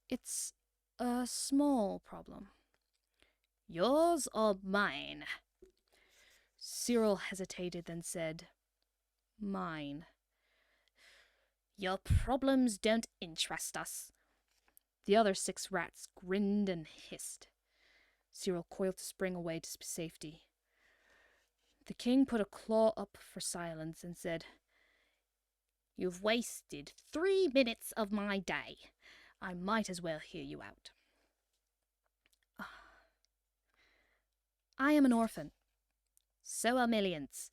"It's a small problem." "Yours or mine?" Cyril hesitated, then said, "Mine." "Your problems don't interest us." The other 6 rats grinned and hissed. Cyril coiled to spring away to safety. The king put a claw up for silence and said, "You've wasted 3 minutes of my day. I might as well hear you out." "I am an orphan." "So are millions."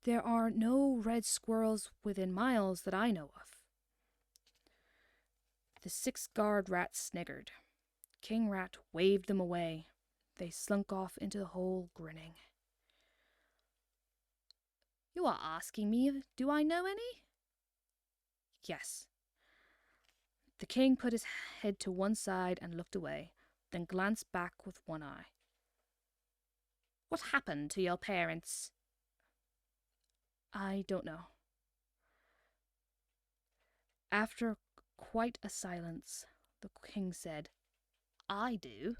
"There are no red squirrels within miles that I know of." The 6 guard rats sniggered. King Rat waved them away. They slunk off into the hole, grinning. "You are asking me, do I know any?" "Yes." The king put his head to one side and looked away, then glanced back with one eye. "What happened to your parents?" "I don't know." After quite a silence, the king said, "I do."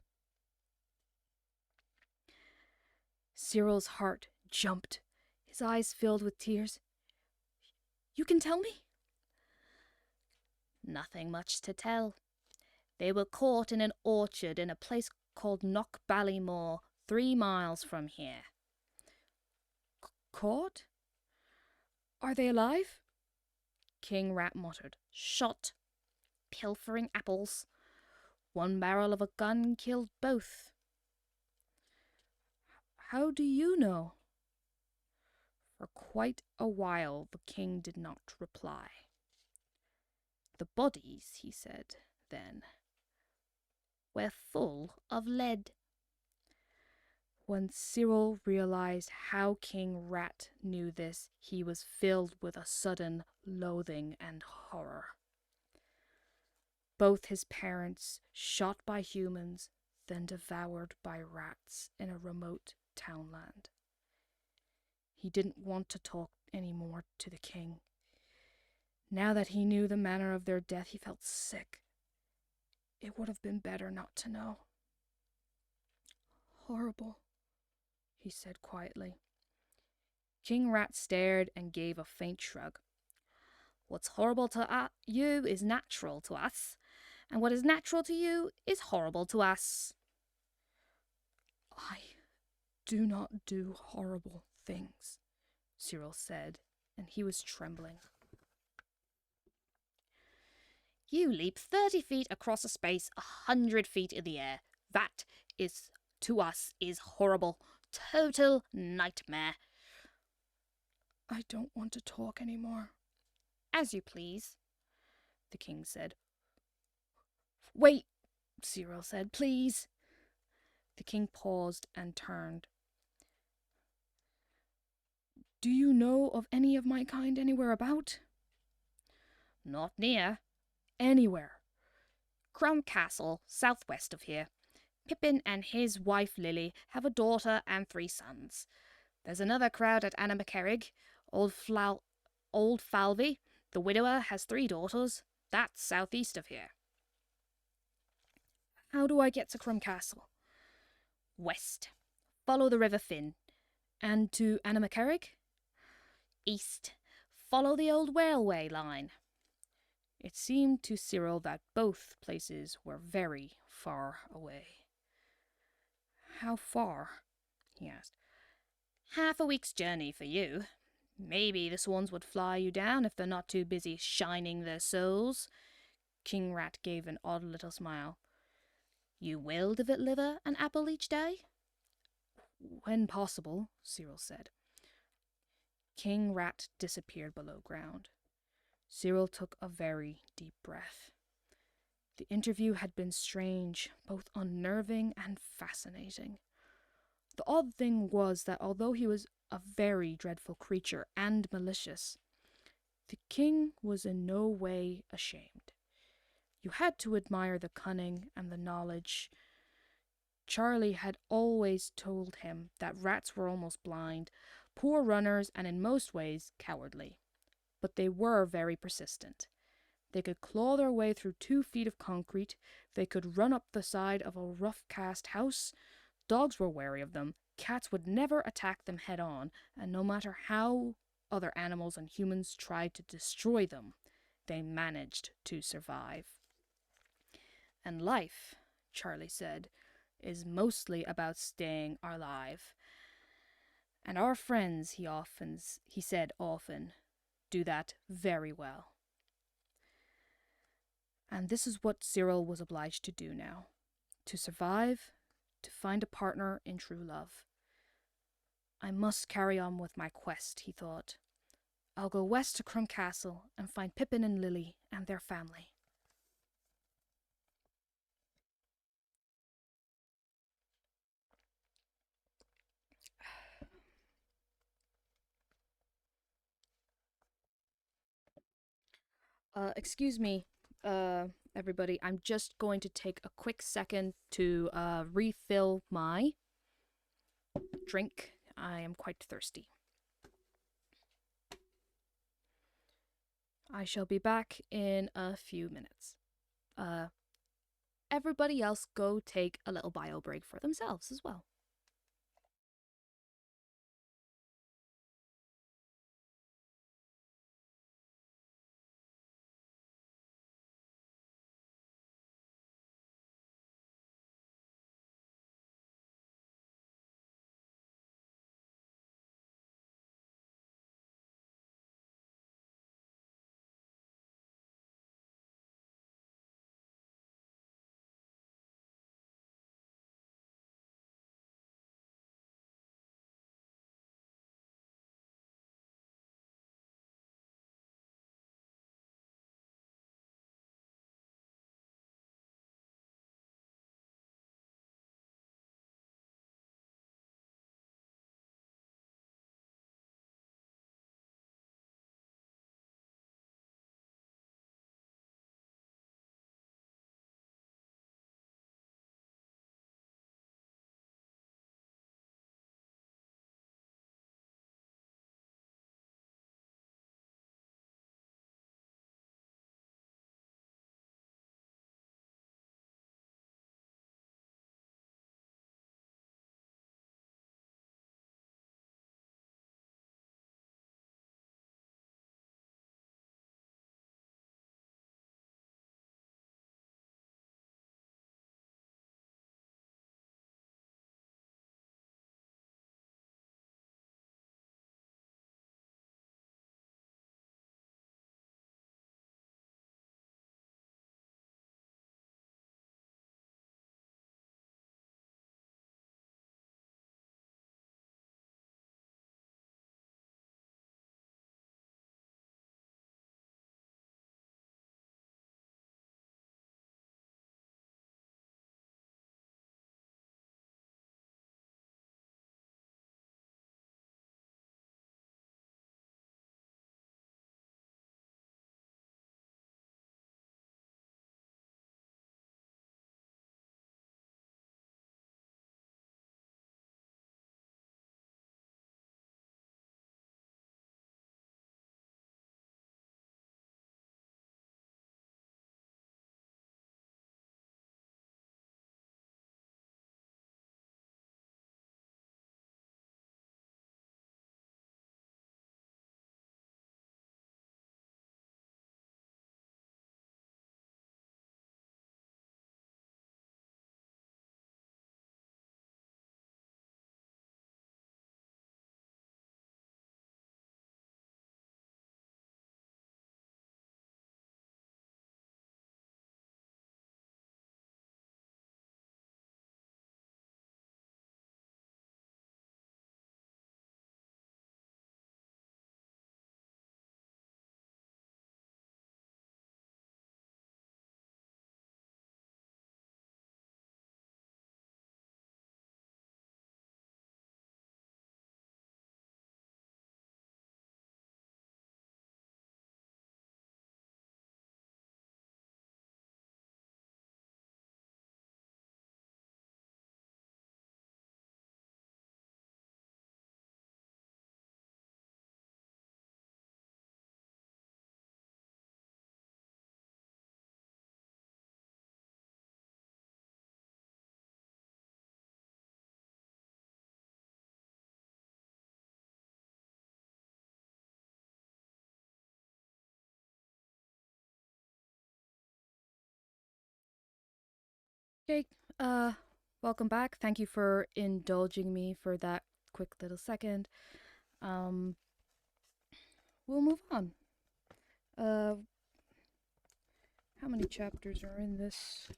Cyril's heart jumped. His eyes filled with tears. "You can tell me?" "Nothing much to tell. They were caught in an orchard in a place called Knockballymore, 3 miles from here." "Caught? Are they alive?" King Rat muttered. "Shot. Pilfering apples. 1 barrel of a gun killed both." How do you know? For quite a while the king did not reply. The bodies, he said then, were full of lead. When Cyril realized how King Rat knew this, he was filled with a sudden loathing and horror. Both his parents, shot by humans, then devoured by rats in a remote townland. He didn't want to talk any more to the king. Now that he knew the manner of their death, he felt sick. It would have been better not to know. Horrible, he said quietly. King Rat stared and gave a faint shrug. What's horrible to you is natural to us, and what is natural to you is horrible to us. I do not do horrible things, Cyril said, and he was trembling. You leap 30 feet across a space 100 feet in the air. That is, to us, is horrible. Total nightmare. I don't want to talk anymore. As you please, the king said. Wait, Cyril said, please. The king paused and turned. Do you know of any of my kind anywhere about? Not near. Anywhere. Crum Castle, southwest of here. Pippin and his wife Lily have a daughter and 3 sons. There's another crowd at Anna McCarrig. Old Falvey, the widower, has 3 daughters. That's southeast of here. How do I get to Crum Castle? West. Follow the River Finn. And to Anna McCarrig? East. Follow the old railway line. It seemed to Cyril that both places were very far away. How far? He asked. Half a week's journey for you. Maybe the swans would fly you down if they're not too busy shining their souls. King Rat gave an odd little smile. You will deliver an apple each day? When possible, Cyril said. King Rat disappeared below ground. Cyril took a very deep breath. The interview had been strange, both unnerving and fascinating. The odd thing was that although he was a very dreadful creature and malicious, the king was in no way ashamed. You had to admire the cunning and the knowledge. Charlie had always told him that rats were almost blind, poor runners, and in most ways cowardly. But they were very persistent. They could claw their way through 2 feet of concrete. They could run up the side of a rough-cast house. Dogs were wary of them. Cats would never attack them head-on, and no matter how other animals and humans tried to destroy them, they managed to survive. And life, Charlie said, is mostly about staying alive. And our friends, he said often, do that very well. And this is what Cyril was obliged to do now. To survive, to find a partner in true love. I must carry on with my quest, he thought. I'll go west to Crum Castle and find Pippin and Lily and their family. Excuse me, everybody. I'm just going to take a quick second to refill my drink. I am quite thirsty. I shall be back in a few minutes. Everybody else go take a little bio break for themselves as well. Okay, welcome back. Thank you for indulging me for that quick little second. Um, we'll move on. Uh, how many chapters are in this?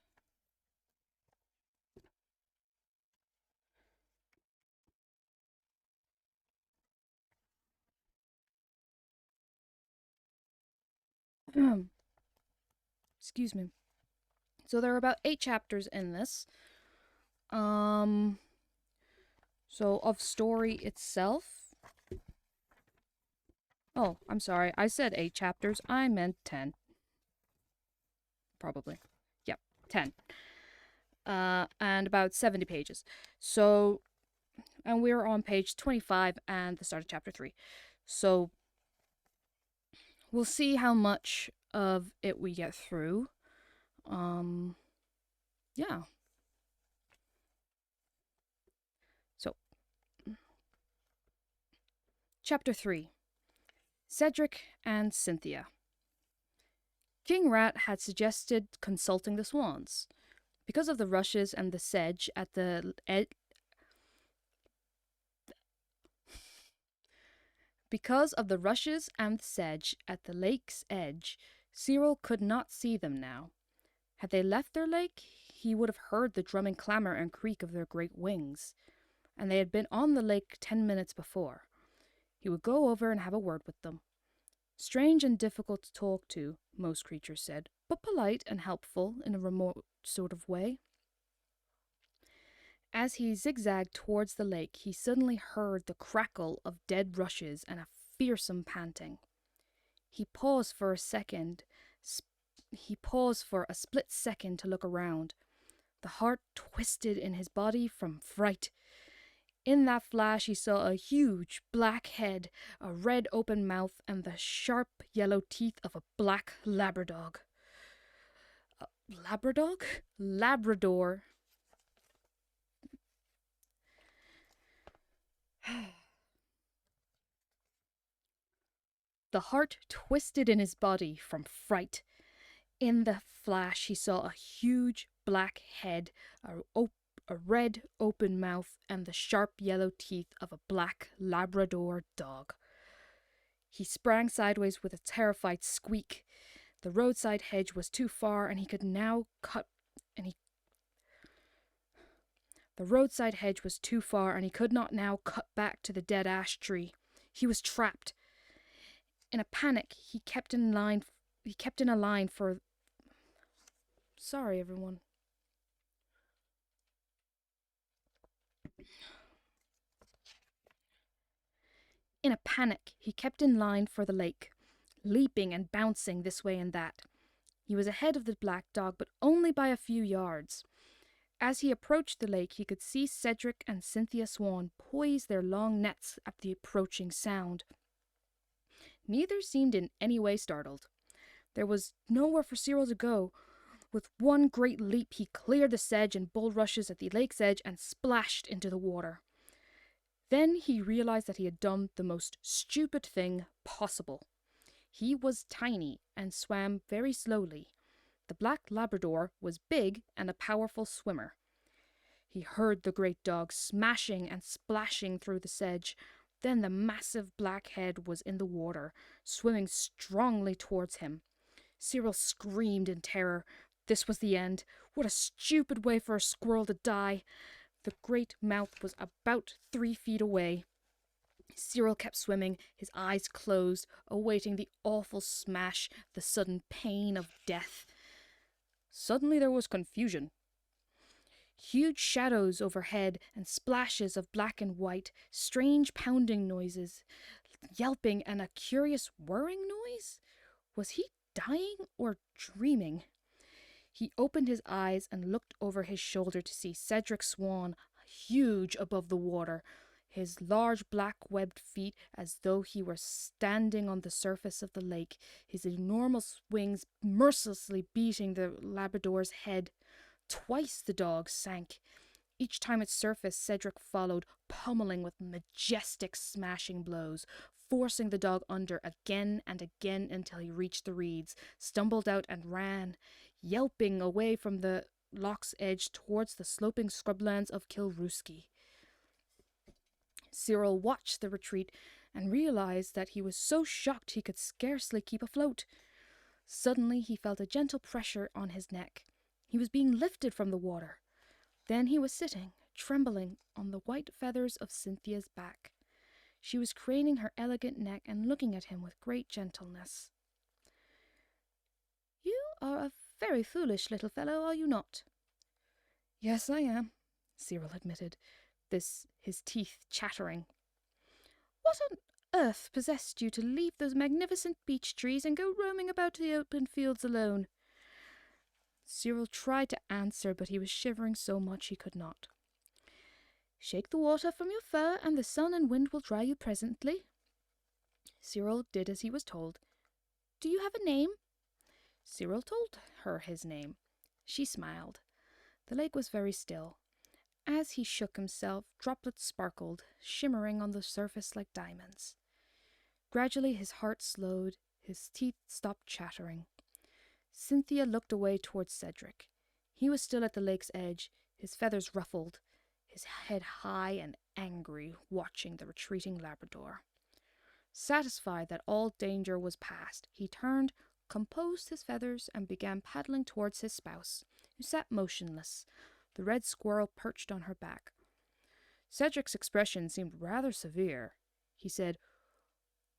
Excuse me. So there are about 8 chapters in this. Um, so of story itself. Oh, I'm sorry. I said 8 chapters. I meant 10. Probably. Yep, 10. And about 70 pages. So, and we're on page 25 and the start of chapter 3. So, we'll see how much of it we get through. Yeah. So, chapter 3 Cedric and Cynthia. King Rat had suggested consulting the swans. Because of the rushes and the sedge at the Because of the rushes and sedge at the lake's edge, Cyril could not see them now. Had they left their lake, he would have heard the drumming clamor and creak of their great wings, and they had been on the lake 10 minutes before. He would go over and have a word with them. Strange and difficult to talk to, most creatures said, but polite and helpful in a remote sort of way. As he zigzagged towards the lake, he suddenly heard the crackle of dead rushes and a fearsome panting. He paused for a split second to look around. The heart twisted in his body from fright. In that flash he saw a huge black head, a red open mouth, and the sharp yellow teeth of a black labrador. Labrador. The heart twisted in his body from fright. In the flash he saw a huge black head, a red open mouth, and the sharp yellow teeth of a black Labrador dog. He sprang sideways with a terrified squeak. The roadside hedge was too far, and he could now cut. The roadside hedge was too far, and he could not now cut back to the dead ash tree. He was trapped. In a panic, he kept in a line for. Sorry, everyone. In a panic, he kept in line for the lake, leaping and bouncing this way and that. He was ahead of the black dog, but only by a few yards. As he approached the lake, he could see Cedric and Cynthia Swan poise their long nets at the approaching sound. Neither seemed in any way startled. There was nowhere for Cyril to go. With one great leap, he cleared the sedge and bulrushes at the lake's edge and splashed into the water. Then he realized that he had done the most stupid thing possible. He was tiny and swam very slowly. The black Labrador was big and a powerful swimmer. He heard the great dog smashing and splashing through the sedge. Then the massive black head was in the water, swimming strongly towards him. Cyril screamed in terror. This was the end. What a stupid way for a squirrel to die. The great mouth was about 3 feet away. Cyril kept swimming, his eyes closed, awaiting the awful smash, the sudden pain of death. Suddenly there was confusion. Huge shadows overhead and splashes of black and white, strange pounding noises, yelping, and a curious whirring noise. Was he dying or dreaming? He opened his eyes and looked over his shoulder to see Cedric Swan, huge above the water, his large black webbed feet as though he were standing on the surface of the lake, his enormous wings mercilessly beating the Labrador's head. Twice the dog sank. Each time it surfaced, Cedric followed, pummeling with majestic smashing blows, forcing the dog under again and again until he reached the reeds, stumbled out and ran, yelping away from the loch's edge towards the sloping scrublands of Kilruski. Cyril watched the retreat and realized that he was so shocked he could scarcely keep afloat. Suddenly he felt a gentle pressure on his neck. He was being lifted from the water. Then he was sitting, trembling, on the white feathers of Cynthia's back. She was craning her elegant neck and looking at him with great gentleness. "You are a very foolish little fellow, are you not?" "Yes, I am," Cyril admitted, his teeth chattering. "What on earth possessed you to leave those magnificent beech trees and go roaming about the open fields alone?" Cyril tried to answer, but he was shivering so much he could not. "Shake the water from your fur, and the sun and wind will dry you presently." Cyril did as he was told. "Do you have a name?" Cyril told her his name. She smiled. The lake was very still. As he shook himself, droplets sparkled, shimmering on the surface like diamonds. Gradually his heart slowed, his teeth stopped chattering. Cynthia looked away towards Cedric. He was still at the lake's edge, his feathers ruffled, his head high and angry, watching the retreating Labrador. Satisfied that all danger was past, he turned, composed his feathers, and began paddling towards his spouse, who sat motionless, the red squirrel perched on her back. Cedric's expression seemed rather severe. He said,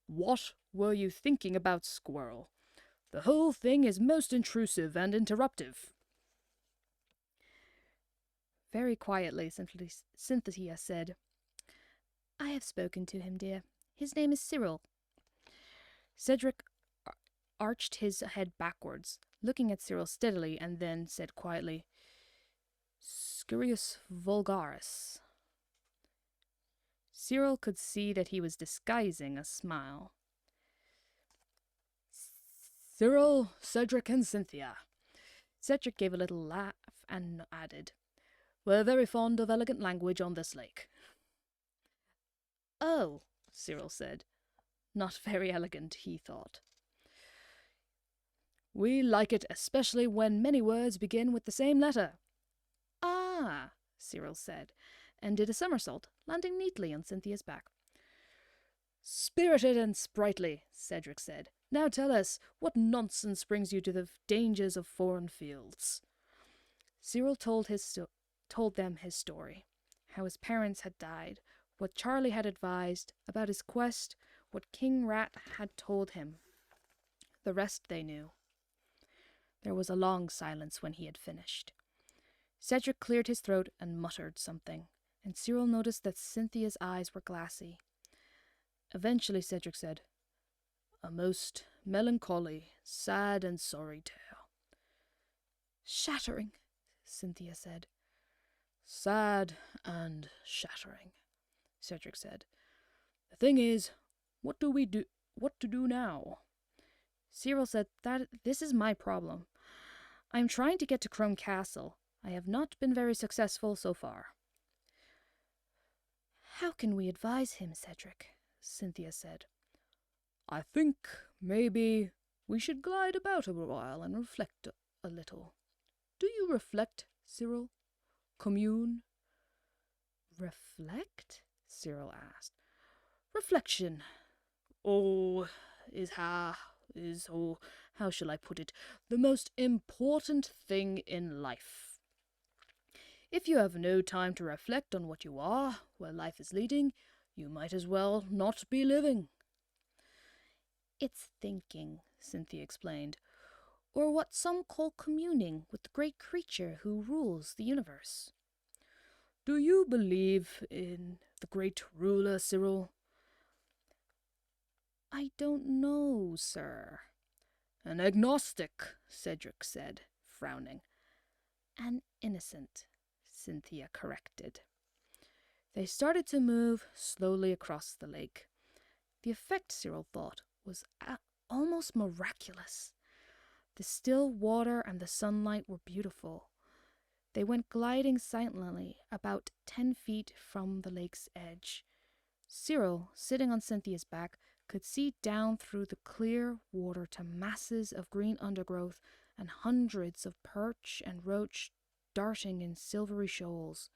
"What were you thinking about, Squirrel? The whole thing is most intrusive and interruptive." Very quietly, Cynthia said, "I have spoken to him, dear. His name is Cyril." Cedric arched his head backwards, looking at Cyril steadily, and then said quietly, "Sciurus vulgaris." Cyril could see that he was disguising a smile. "Cyril, Cedric, and Cynthia." Cedric gave a little laugh and added, "We're very fond of elegant language on this lake." "Oh," Cyril said. Not very elegant, he thought. "We like it especially when many words begin with the same letter." "Ah," Cyril said, and did a somersault, landing neatly on Cynthia's back. "Spirited and sprightly," Cedric said. "Now tell us, what nonsense brings you to the dangers of foreign fields?" Cyril told them his story, how his parents had died, what Charlie had advised, about his quest, what King Rat had told him. The rest they knew. There was a long silence when he had finished. Cedric cleared his throat and muttered something, and Cyril noticed that Cynthia's eyes were glassy. Eventually Cedric said, "A most melancholy, sad and sorry tale." "Shattering," Cynthia said. "Sad and shattering," Cedric said. "The thing is, what to do now?" Cyril said, "This is my problem. I am trying to get to Crome Castle. I have not been very successful so far." "How can we advise him, Cedric?" Cynthia said. "I think maybe we should glide about a while and reflect a little. Do you reflect, Cyril? Commune?" "Reflect?" Cyril asked. "Reflection. How shall I put it? The most important thing in life. If you have no time to reflect on what you are, where life is leading, you might as well not be living." "It's thinking," Cynthia explained, "or what some call communing with the great creature who rules the universe." "Do you believe in the great ruler, Cyril?" "I don't know, sir." "An agnostic," Cedric said, frowning. "An innocent," Cynthia corrected. They started to move slowly across the lake. The effect, Cyril thought, was almost miraculous. The still water and the sunlight were beautiful. They went gliding silently about 10 feet from the lake's edge. Cyril, sitting on Cynthia's back, could see down through the clear water to masses of green undergrowth and hundreds of perch and roach darting in silvery shoals.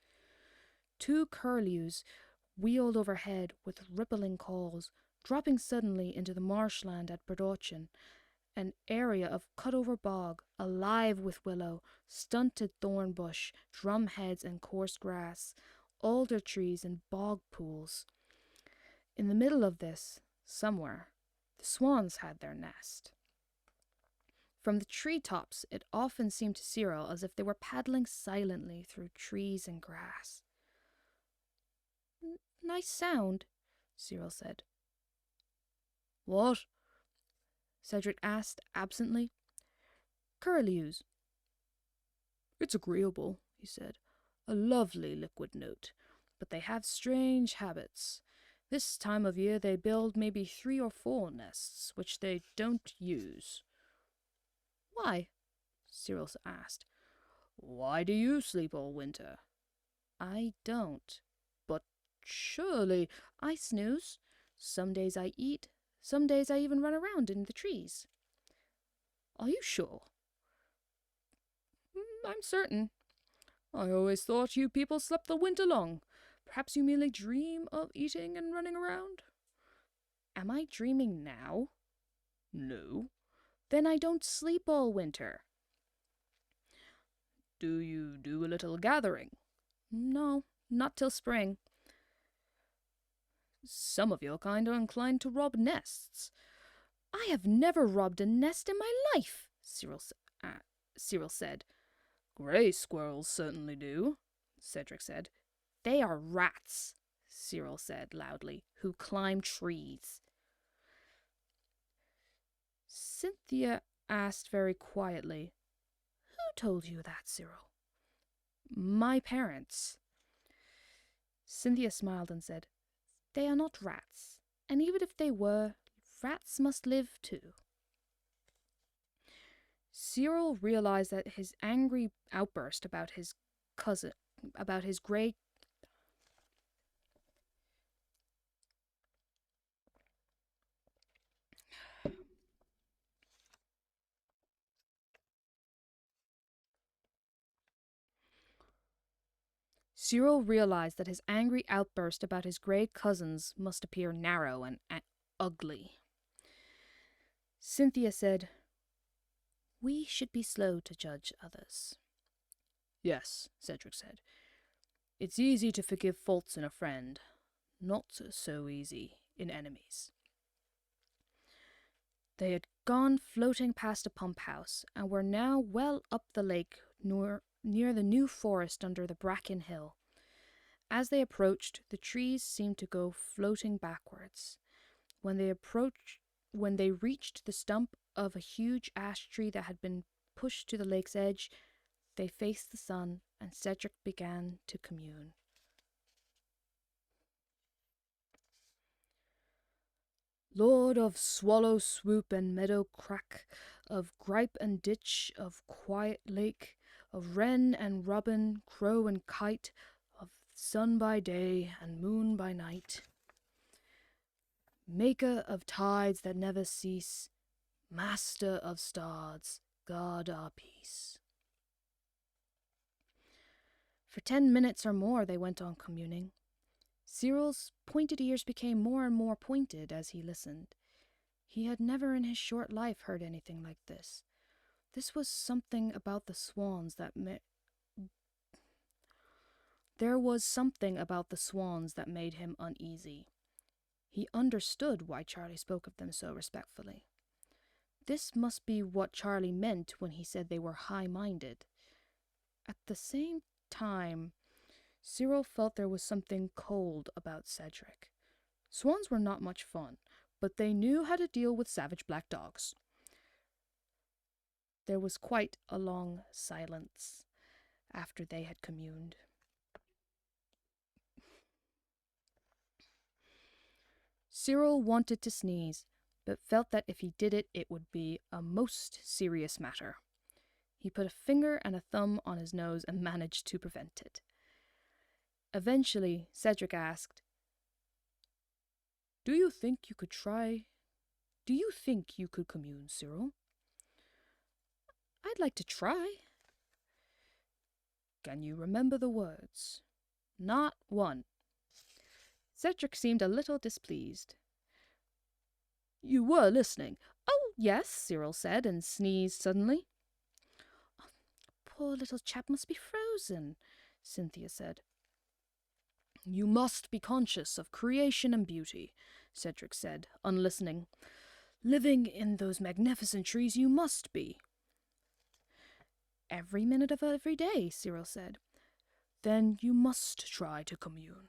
2 curlews wheeled overhead with rippling calls, dropping suddenly into the marshland at Berdochin, an area of cut-over bog, alive with willow, stunted thorn bush, drumheads and coarse grass, alder trees and bog pools. In the middle of this, somewhere, the swans had their nest. From the tree-tops, it often seemed to Cyril as if they were paddling silently through trees and grass. Nice sound, Cyril said. What? Cedric asked absently. Curlews. It's agreeable, he said. A lovely liquid note, but they have strange habits. This time of year they build maybe 3 or 4 nests, which they don't use. Why? Cyril asked. Why do you sleep all winter? I don't. But surely I snooze. Some days I eat. Some days I even run around in the trees. Are you sure? I'm certain. I always thought you people slept the winter long. Perhaps you merely dream of eating and running around? Am I dreaming now? No. Then I don't sleep all winter. Do you do a little gathering? No, not till spring. Some of your kind are inclined to rob nests. I have never robbed a nest in my life, Cyril said. Grey squirrels certainly do, Cedric said. They are rats, Cyril said loudly, who climb trees. Cynthia asked very quietly, Who told you that, Cyril? My parents. Cynthia smiled and said, They are not rats, and even if they were, rats must live too. Cyril realized that his angry outburst about his grey cousins must appear narrow and ugly. Cynthia said, We should be slow to judge others. Yes, Cedric said. It's easy to forgive faults in a friend, not so easy in enemies. They had gone floating past a pump house and were now well up the lake near the new forest under the Bracken Hill. As they approached, the trees seemed to go floating backwards. When they reached the stump of a huge ash tree that had been pushed to the lake's edge, they faced the sun, and Cedric began to commune. Lord of swallow swoop and meadow crack, of gripe and ditch, of quiet lake, of wren and robin, crow and kite, of sun by day and moon by night. Maker of tides that never cease, master of stars, guard our peace. For 10 minutes or more they went on communing. Cyril's pointed ears became more and more pointed as he listened. He had never in his short life heard anything like this. This was something about the swans that There was something about the swans that made him uneasy. He understood why Charlie spoke of them so respectfully. This must be what Charlie meant when he said they were high-minded. At the same time, Cyril felt there was something cold about Cedric. Swans were not much fun, but they knew how to deal with savage black dogs. There was quite a long silence after they had communed. Cyril wanted to sneeze, but felt that if he did it, it would be a most serious matter. He put a finger and a thumb on his nose and managed to prevent it. Eventually, Cedric asked, Do you think you could commune, Cyril? I'd like to try. Can you remember the words? Not one. Cedric seemed a little displeased. You were listening. Oh, yes, Cyril said, and sneezed suddenly. Oh, poor little chap must be frozen, Cynthia said. You must be conscious of creation and beauty, Cedric said, unlistening. Living in those magnificent trees you must be. Every minute of every day, Cyril said. Then you must try to commune.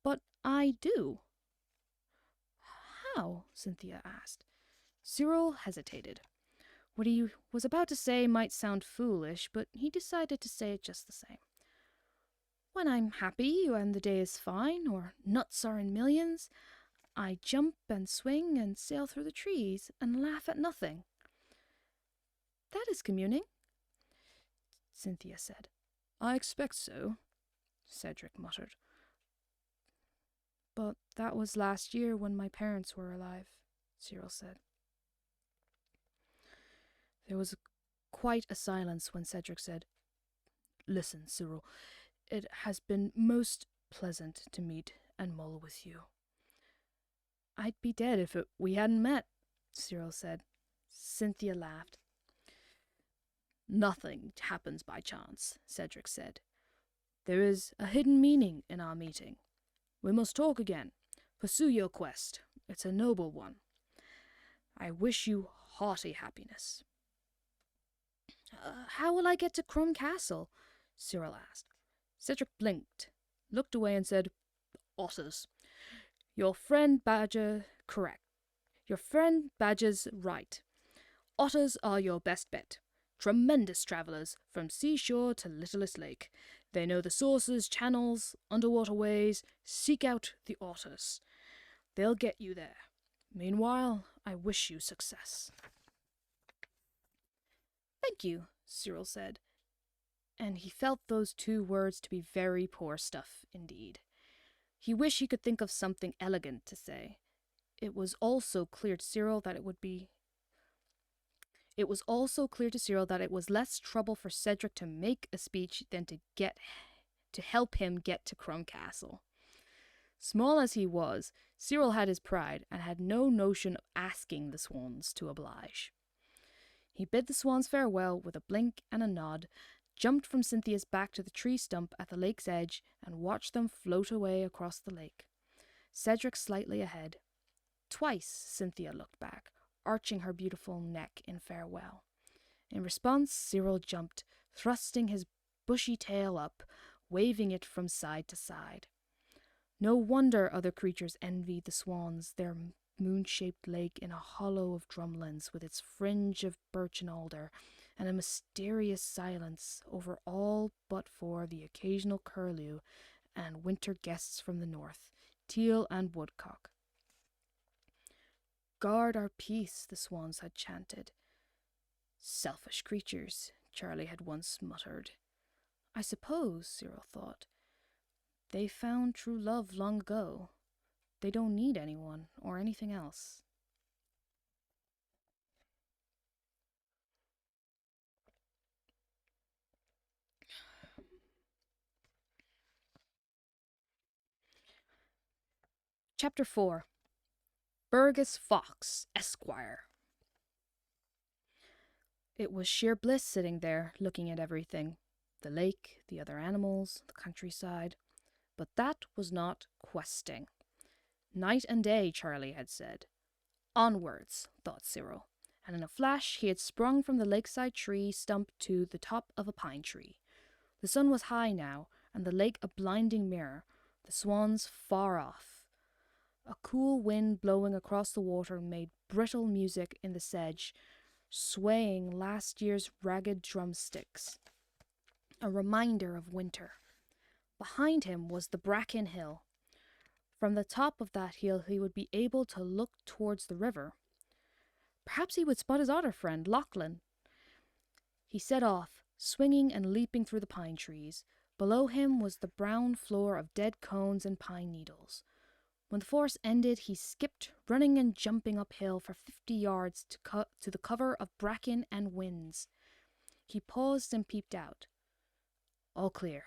But I do. How? Cynthia asked. Cyril hesitated. What he was about to say might sound foolish, but he decided to say it just the same. When I'm happy and the day is fine, or nuts are in millions, I jump and swing and sail through the trees and laugh at nothing. That is communing, Cynthia said. I expect so, Cedric muttered. But that was last year when my parents were alive, Cyril said. There was quite a silence when Cedric said, Listen, Cyril, it has been most pleasant to meet and mull with you. I'd be dead if we hadn't met, Cyril said. Cynthia laughed. Nothing happens by chance, Cedric said. There is a hidden meaning in our meeting. We must talk again. Pursue your quest. It's a noble one. I wish you hearty happiness. How will I get to Crum Castle? Cyril asked. Cedric blinked, looked away and said, Otters. Your friend Badger correct. Your friend Badger's right. Otters are your best bet. Tremendous travellers from seashore to littlest lake. They know the sources, channels, underwater ways. Seek out the otters. They'll get you there. Meanwhile, I wish you success. Thank you, Cyril said, and he felt those 2 words to be very poor stuff indeed. He wished he could think of something elegant to say. It was also clear to Cyril that it was less trouble for Cedric to make a speech than to help him get to Crum Castle. Small as he was, Cyril had his pride and had no notion of asking the swans to oblige. He bid the swans farewell with a blink and a nod, jumped from Cynthia's back to the tree stump at the lake's edge, and watched them float away across the lake. Cedric slightly ahead. Twice Cynthia looked back, arching her beautiful neck in farewell. In response, Cyril jumped, thrusting his bushy tail up, waving it from side to side. No wonder other creatures envied the swans, their moon-shaped lake in a hollow of drumlins with its fringe of birch and alder, and a mysterious silence over all but for the occasional curlew and winter guests from the north, teal and woodcock. Guard our peace, the swans had chanted. Selfish creatures, Charlie had once muttered. I suppose, Cyril thought, they found true love long ago. They don't need anyone or anything else. Chapter 4. Burgess Fox, Esquire. It was sheer bliss sitting there, looking at everything. The lake, the other animals, the countryside. But that was not questing. Night and day, Charlie had said. Onwards, thought Cyril, and in a flash he had sprung from the lakeside tree stump to the top of a pine tree. The sun was high now, and the lake a blinding mirror, the swans far off. A cool wind blowing across the water made brittle music in the sedge, swaying last year's ragged drumsticks, a reminder of winter. Behind him was the Bracken Hill. From the top of that hill he would be able to look towards the river. Perhaps he would spot his otter friend, Lachlan. He set off, swinging and leaping through the pine trees. Below him was the brown floor of dead cones and pine needles. When the forest ended, he skipped, running and jumping uphill for 50 yards to the cover of bracken and whins. He paused and peeped out. All clear.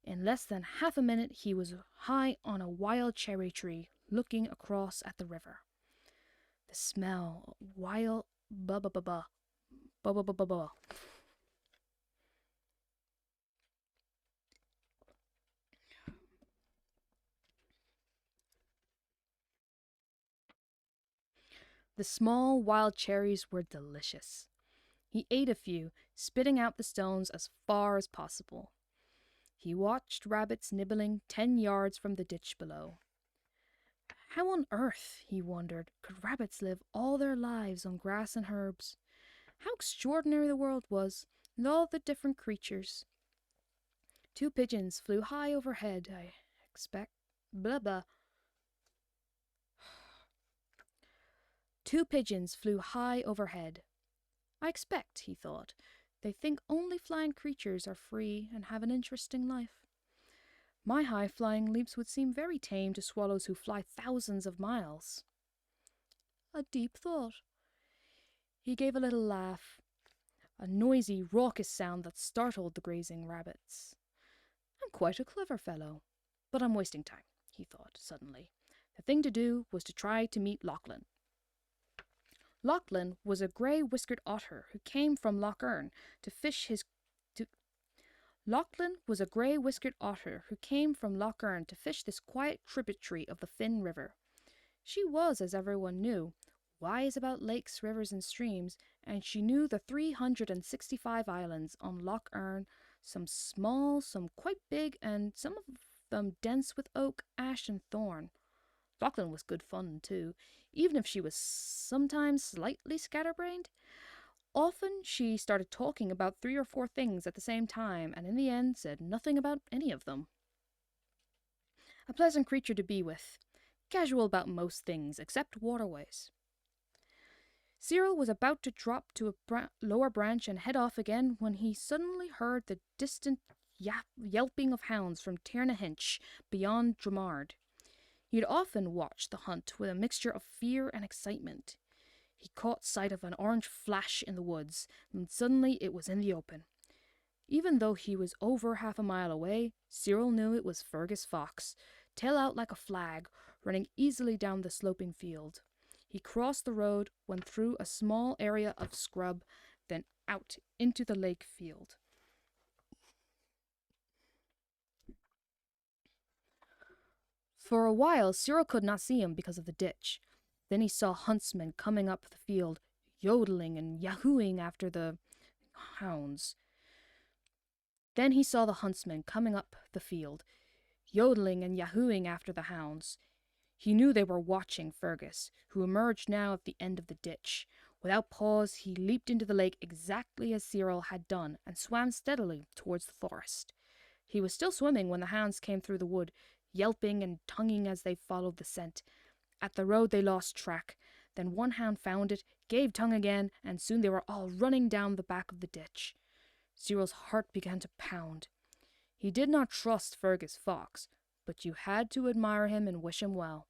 In less than half a minute, he was high on a wild cherry tree, looking across at the river. The smell, wild, ba-ba-ba-ba, ba-ba-ba-ba-ba. The small wild cherries were delicious. He ate a few, spitting out the stones as far as possible. He watched rabbits nibbling 10 yards from the ditch below. How on earth, he wondered, could rabbits live all their lives on grass and herbs? How extraordinary the world was, and all the different creatures. 2 pigeons flew high overhead, I expect. Blah blah. 2 pigeons flew high overhead. I expect, he thought, they think only flying creatures are free and have an interesting life. My high-flying leaps would seem very tame to swallows who fly thousands of miles. A deep thought. He gave a little laugh, a noisy, raucous sound that startled the grazing rabbits. I'm quite a clever fellow, but I'm wasting time, he thought suddenly. The thing to do was to try to meet Lachlan. Lachlan was a grey-whiskered otter who came from Loch Earn to fish this quiet tributary of the Finn River. She was, as everyone knew, wise about lakes, rivers, and streams, and she knew the 365 islands on Loch Earn, some small, some quite big, and some of them dense with oak, ash, and thorn. Lachlan was good fun, too, even if she was sometimes slightly scatterbrained. Often she started talking about 3 or 4 things at the same time, and in the end said nothing about any of them. A pleasant creature to be with, casual about most things except waterways. Cyril was about to drop to a lower branch and head off again when he suddenly heard the distant yelping of hounds from Tirnahinch beyond Dramard. He had often watched the hunt with a mixture of fear and excitement. He caught sight of an orange flash in the woods, and suddenly it was in the open. Even though he was over half a mile away, Cyril knew it was Fergus Fox, tail out like a flag, running easily down the sloping field. He crossed the road, went through a small area of scrub, then out into the lake field. For a while, Cyril could not see him because of the ditch. Then he saw huntsmen coming up the field, yodeling and yahooing after the hounds. He knew they were watching Fergus, who emerged now at the end of the ditch. Without pause, he leaped into the lake exactly as Cyril had done and swam steadily towards the forest. He was still swimming when the hounds came through the wood, yelping and tonguing as they followed the scent. At the road they lost track. Then one hound found it, gave tongue again, and soon they were all running down the back of the ditch. Cyril's heart began to pound. He did not trust Fergus Fox, but you had to admire him and wish him well.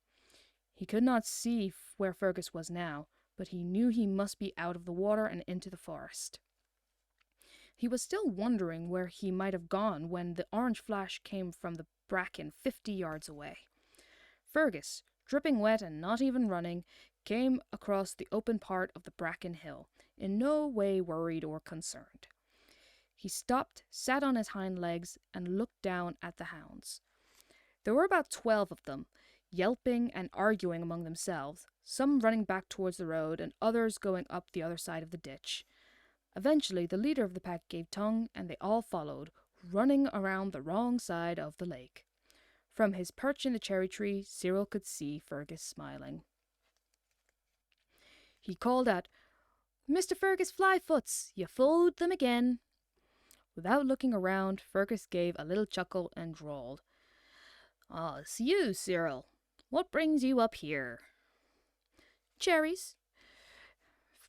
He could not see where Fergus was now, but he knew he must be out of the water and into the forest. He was still wondering where he might have gone when the orange flash came from the bracken 50 yards away. Fergus, dripping wet and not even running, came across the open part of the bracken hill, in no way worried or concerned. He stopped, sat on his hind legs, and looked down at the hounds. There were about 12 of them, yelping and arguing among themselves, some running back towards the road and others going up the other side of the ditch. Eventually, the leader of the pack gave tongue, and they all followed, running around the wrong side of the lake. From his perch in the cherry tree, Cyril could see Fergus smiling. He called out, "Mr. Fergus Flyfoots, you fooled them again." Without looking around, Fergus gave a little chuckle and drawled, "Ah, it's you, Cyril. What brings you up here?" "Cherries."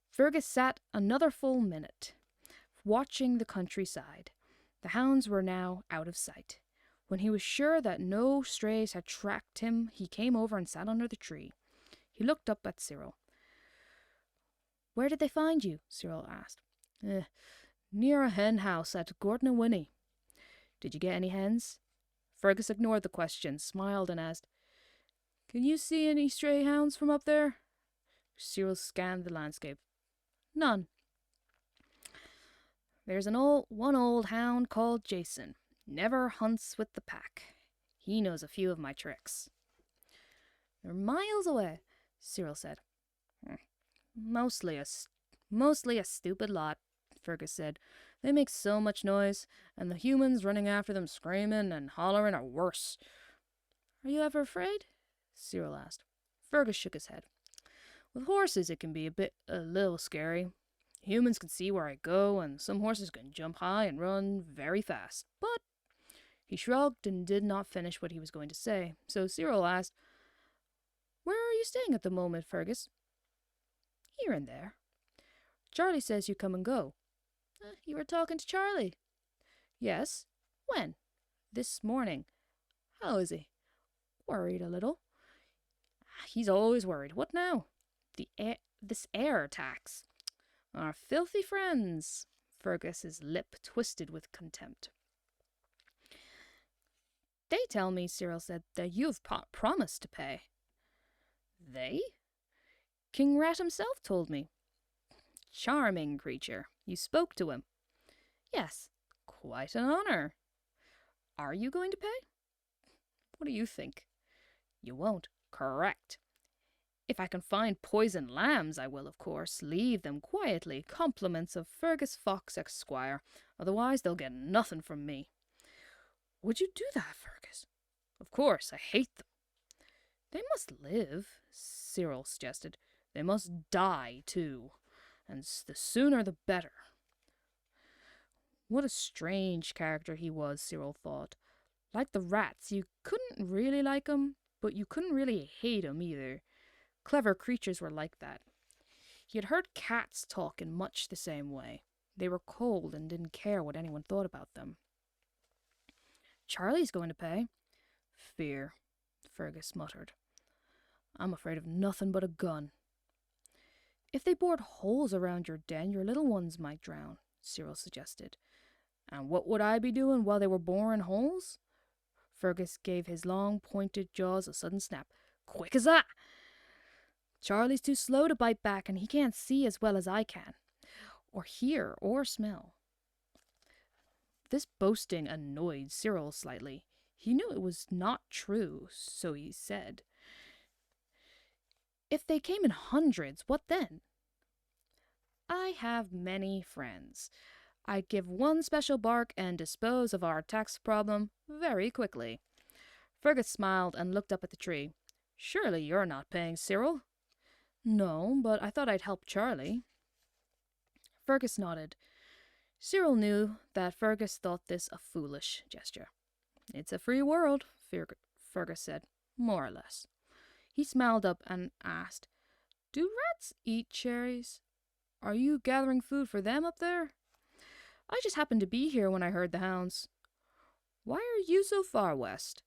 Fergus sat another full minute, watching the countryside. The hounds were now out of sight. When he was sure that no strays had tracked him, he came over and sat under the tree. He looked up at Cyril. "Where did they find you?" Cyril asked. Near a hen house at Gordon and Winnie." Did you get any hens? Fergus ignored the question, smiled, and asked, Can you see any stray hounds from up there? Cyril scanned the landscape. None. There's one old hound called Jason. Never hunts with the pack. He knows a few of my tricks. They're miles away, Cyril said. Mostly a stupid lot, Fergus said. They make so much noise, and the humans running after them screaming and hollering are worse. Are you ever afraid? Cyril asked. Fergus shook his head. With horses it can be a little scary. Humans can see where I go, and some horses can jump high and run very fast. But he shrugged and did not finish what he was going to say, so Cyril asked, Where are you staying at the moment, Fergus? Here and there. Charlie says you come and go. You were talking to Charlie? Yes. When? This morning. How is he? Worried a little. He's always worried. What now? This air tax. Our filthy friends. Fergus's lip twisted with contempt. They tell me, Cyril said, that you've promised to pay. They? King Rat himself told me. Charming creature. You spoke to him. Yes, quite an honor. Are you going to pay? What do you think? You won't. Correct. If I can find poisoned lambs, I will, of course, leave them quietly. Compliments of Fergus Fox, Esquire. Otherwise, they'll get nothing from me. Would you do that, Fergus? Of course, I hate them. They must live, Cyril suggested. They must die, too. And the sooner the better. What a strange character he was, Cyril thought. Like the rats, you couldn't really like him, but you couldn't really hate him either. Clever creatures were like that. He had heard cats talk in much the same way. They were cold and didn't care what anyone thought about them. Charlie's going to pay. Fear, Fergus muttered. I'm afraid of nothing but a gun. If they bored holes around your den, your little ones might drown, Cyril suggested. And what would I be doing while they were boring holes? Fergus gave his long, pointed jaws a sudden snap. Quick as that! Charlie's too slow to bite back, and he can't see as well as I can, or hear, or smell. This boasting annoyed Cyril slightly. He knew it was not true, so he said, If they came in hundreds, what then? I have many friends. I'd give one special bark and dispose of our tax problem very quickly. Fergus smiled and looked up at the tree. Surely you're not paying, Cyril? No, but I thought I'd help Charlie. Fergus nodded. Cyril knew that Fergus thought this a foolish gesture. It's a free world, Fergus said, more or less. He smiled up and asked, Do rats eat cherries? Are you gathering food for them up there? I just happened to be here when I heard the hounds. Why are you so far west?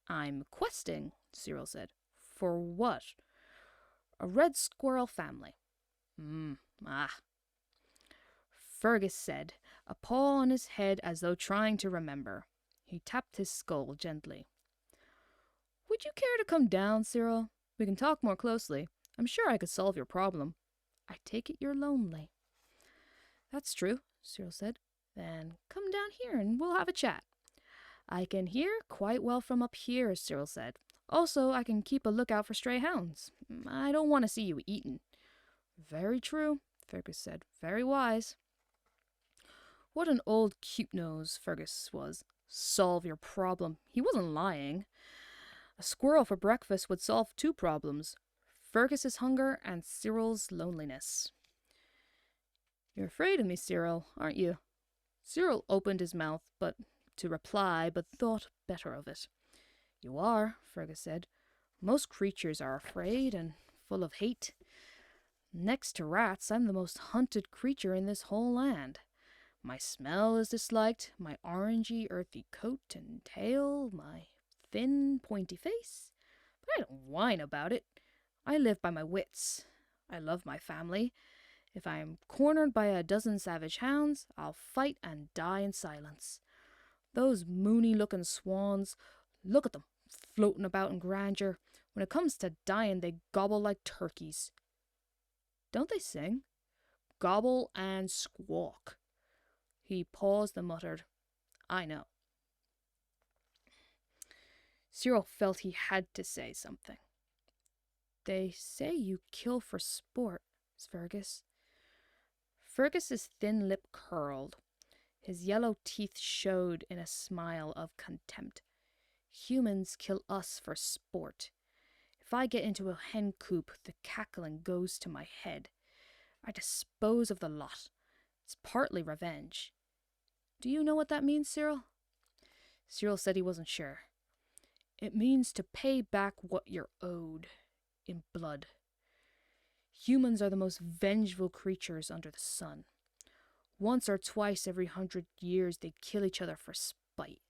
I'm questing, Cyril said. For what? A red squirrel family. Fergus said, a paw on his head as though trying to remember. He tapped his skull gently. Would you care to come down, Cyril? We can talk more closely. I'm sure I could solve your problem. I take it you're lonely. That's true, Cyril said. Then come down here and we'll have a chat. I can hear quite well from up here, Cyril said. Also, I can keep a lookout for stray hounds. I don't want to see you eaten. Very true, Fergus said. Very wise. What an old cute nose Fergus was. Solve your problem. He wasn't lying. A squirrel for breakfast would solve two problems. Fergus's hunger and Cyril's loneliness. You're afraid of me, Cyril, aren't you? Cyril opened his mouth to reply, but thought better of it. You are, Fergus said. Most creatures are afraid and full of hate. Next to rats, I'm the most hunted creature in this whole land. My smell is disliked, my orangey, earthy coat and tail, my thin, pointy face. But I don't whine about it. I live by my wits. I love my family. If I am cornered by a dozen savage hounds, I'll fight and die in silence. Those moony-looking swans, look at them, floating about in grandeur. When it comes to dying, they gobble like turkeys. Don't they sing? Gobble and squawk. He paused and muttered, I know. Cyril felt he had to say something. They say you kill for sport, Fergus. Fergus's thin lip curled. His yellow teeth showed in a smile of contempt. Humans kill us for sport. If I get into a hen coop, the cackling goes to my head. I dispose of the lot. It's partly revenge. Do you know what that means, Cyril? Cyril said he wasn't sure. It means to pay back what you're owed, in blood. Humans are the most vengeful creatures under the sun. Once or twice every 100 years they kill each other for spite.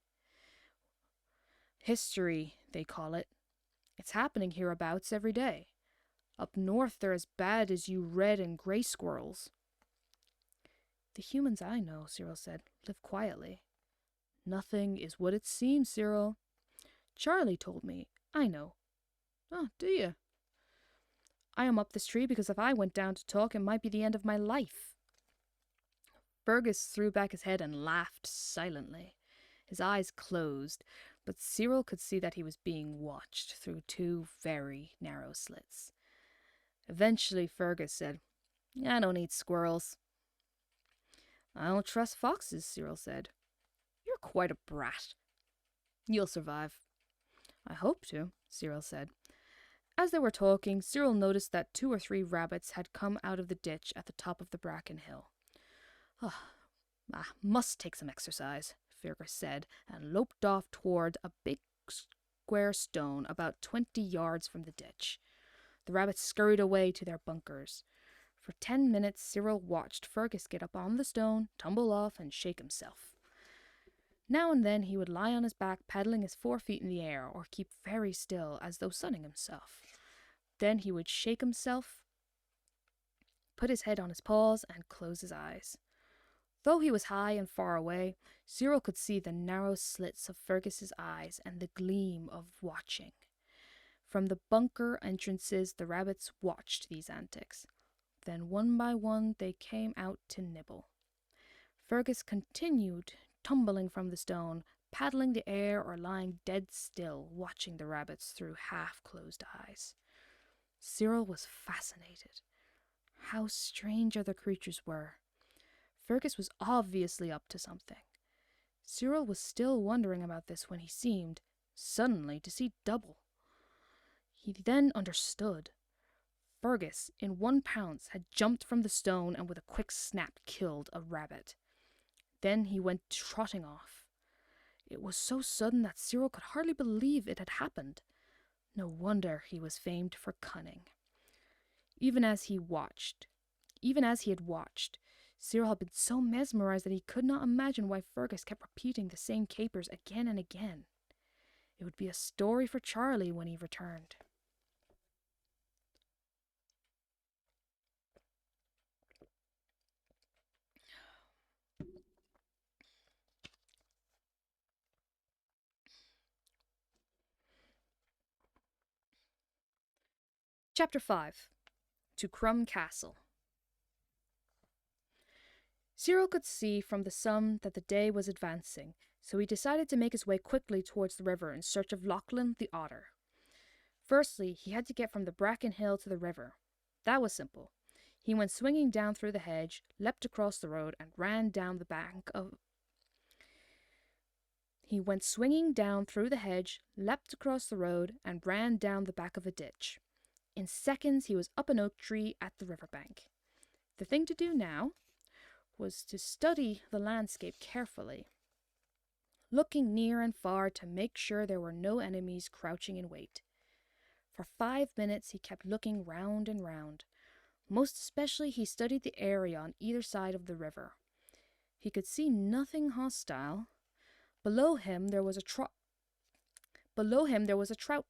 History, they call it. It's happening hereabouts every day. Up north they're as bad as you red and grey squirrels. The humans I know, Cyril said, live quietly. Nothing is what it seems, Cyril. Charlie told me. I know. Oh, do you? I am up this tree because if I went down to talk, it might be the end of my life. Fergus threw back his head and laughed silently. His eyes closed, but Cyril could see that he was being watched through two very narrow slits. Eventually, Fergus said, I don't eat squirrels. I don't trust foxes, Cyril said. You're quite a brat. You'll survive. I hope to, Cyril said. As they were talking, Cyril noticed that 2 or 3 rabbits had come out of the ditch at the top of the bracken hill. Must take some exercise, Fergus said, and loped off toward a big square stone about 20 yards from the ditch. The rabbits scurried away to their bunkers. For 10 minutes, Cyril watched Fergus get up on the stone, tumble off, and shake himself. Now and then he would lie on his back, paddling his 4 feet in the air, or keep very still, as though sunning himself. Then he would shake himself, put his head on his paws, and close his eyes. Though he was high and far away, Cyril could see the narrow slits of Fergus's eyes and the gleam of watching. From the bunker entrances, the rabbits watched these antics. Then one by one they came out to nibble. Fergus continued tumbling from the stone, paddling the air or lying dead still, watching the rabbits through half-closed eyes. Cyril was fascinated. How strange other creatures were. Fergus was obviously up to something. Cyril was still wondering about this when he seemed, suddenly, to see double. He then understood. Fergus, in 1 pounce, had jumped from the stone and with a quick snap killed a rabbit. Then he went trotting off. It was so sudden that Cyril could hardly believe it had happened. No wonder he was famed for cunning. Even as he had watched, Cyril had been so mesmerized that he could not imagine why Fergus kept repeating the same capers again and again. It would be a story for Charlie when he returned. Chapter 5. To Crum Castle. Cyril could see from the sun that the day was advancing, so he decided to make his way quickly towards the river in search of Lachlan the otter. Firstly, he had to get from the bracken hill to the river. That was simple. He went swinging down through the hedge, leapt across the road, and ran down the bank of... He went swinging down through the hedge, leapt across the road, and ran down the back of a ditch. In seconds, he was up an oak tree at the riverbank. The thing to do now was to study the landscape carefully, looking near and far to make sure there were no enemies crouching in wait. For 5 minutes he kept looking round and round. Most especially he studied the area on either side of the river. He could see nothing hostile. Below him there was a trout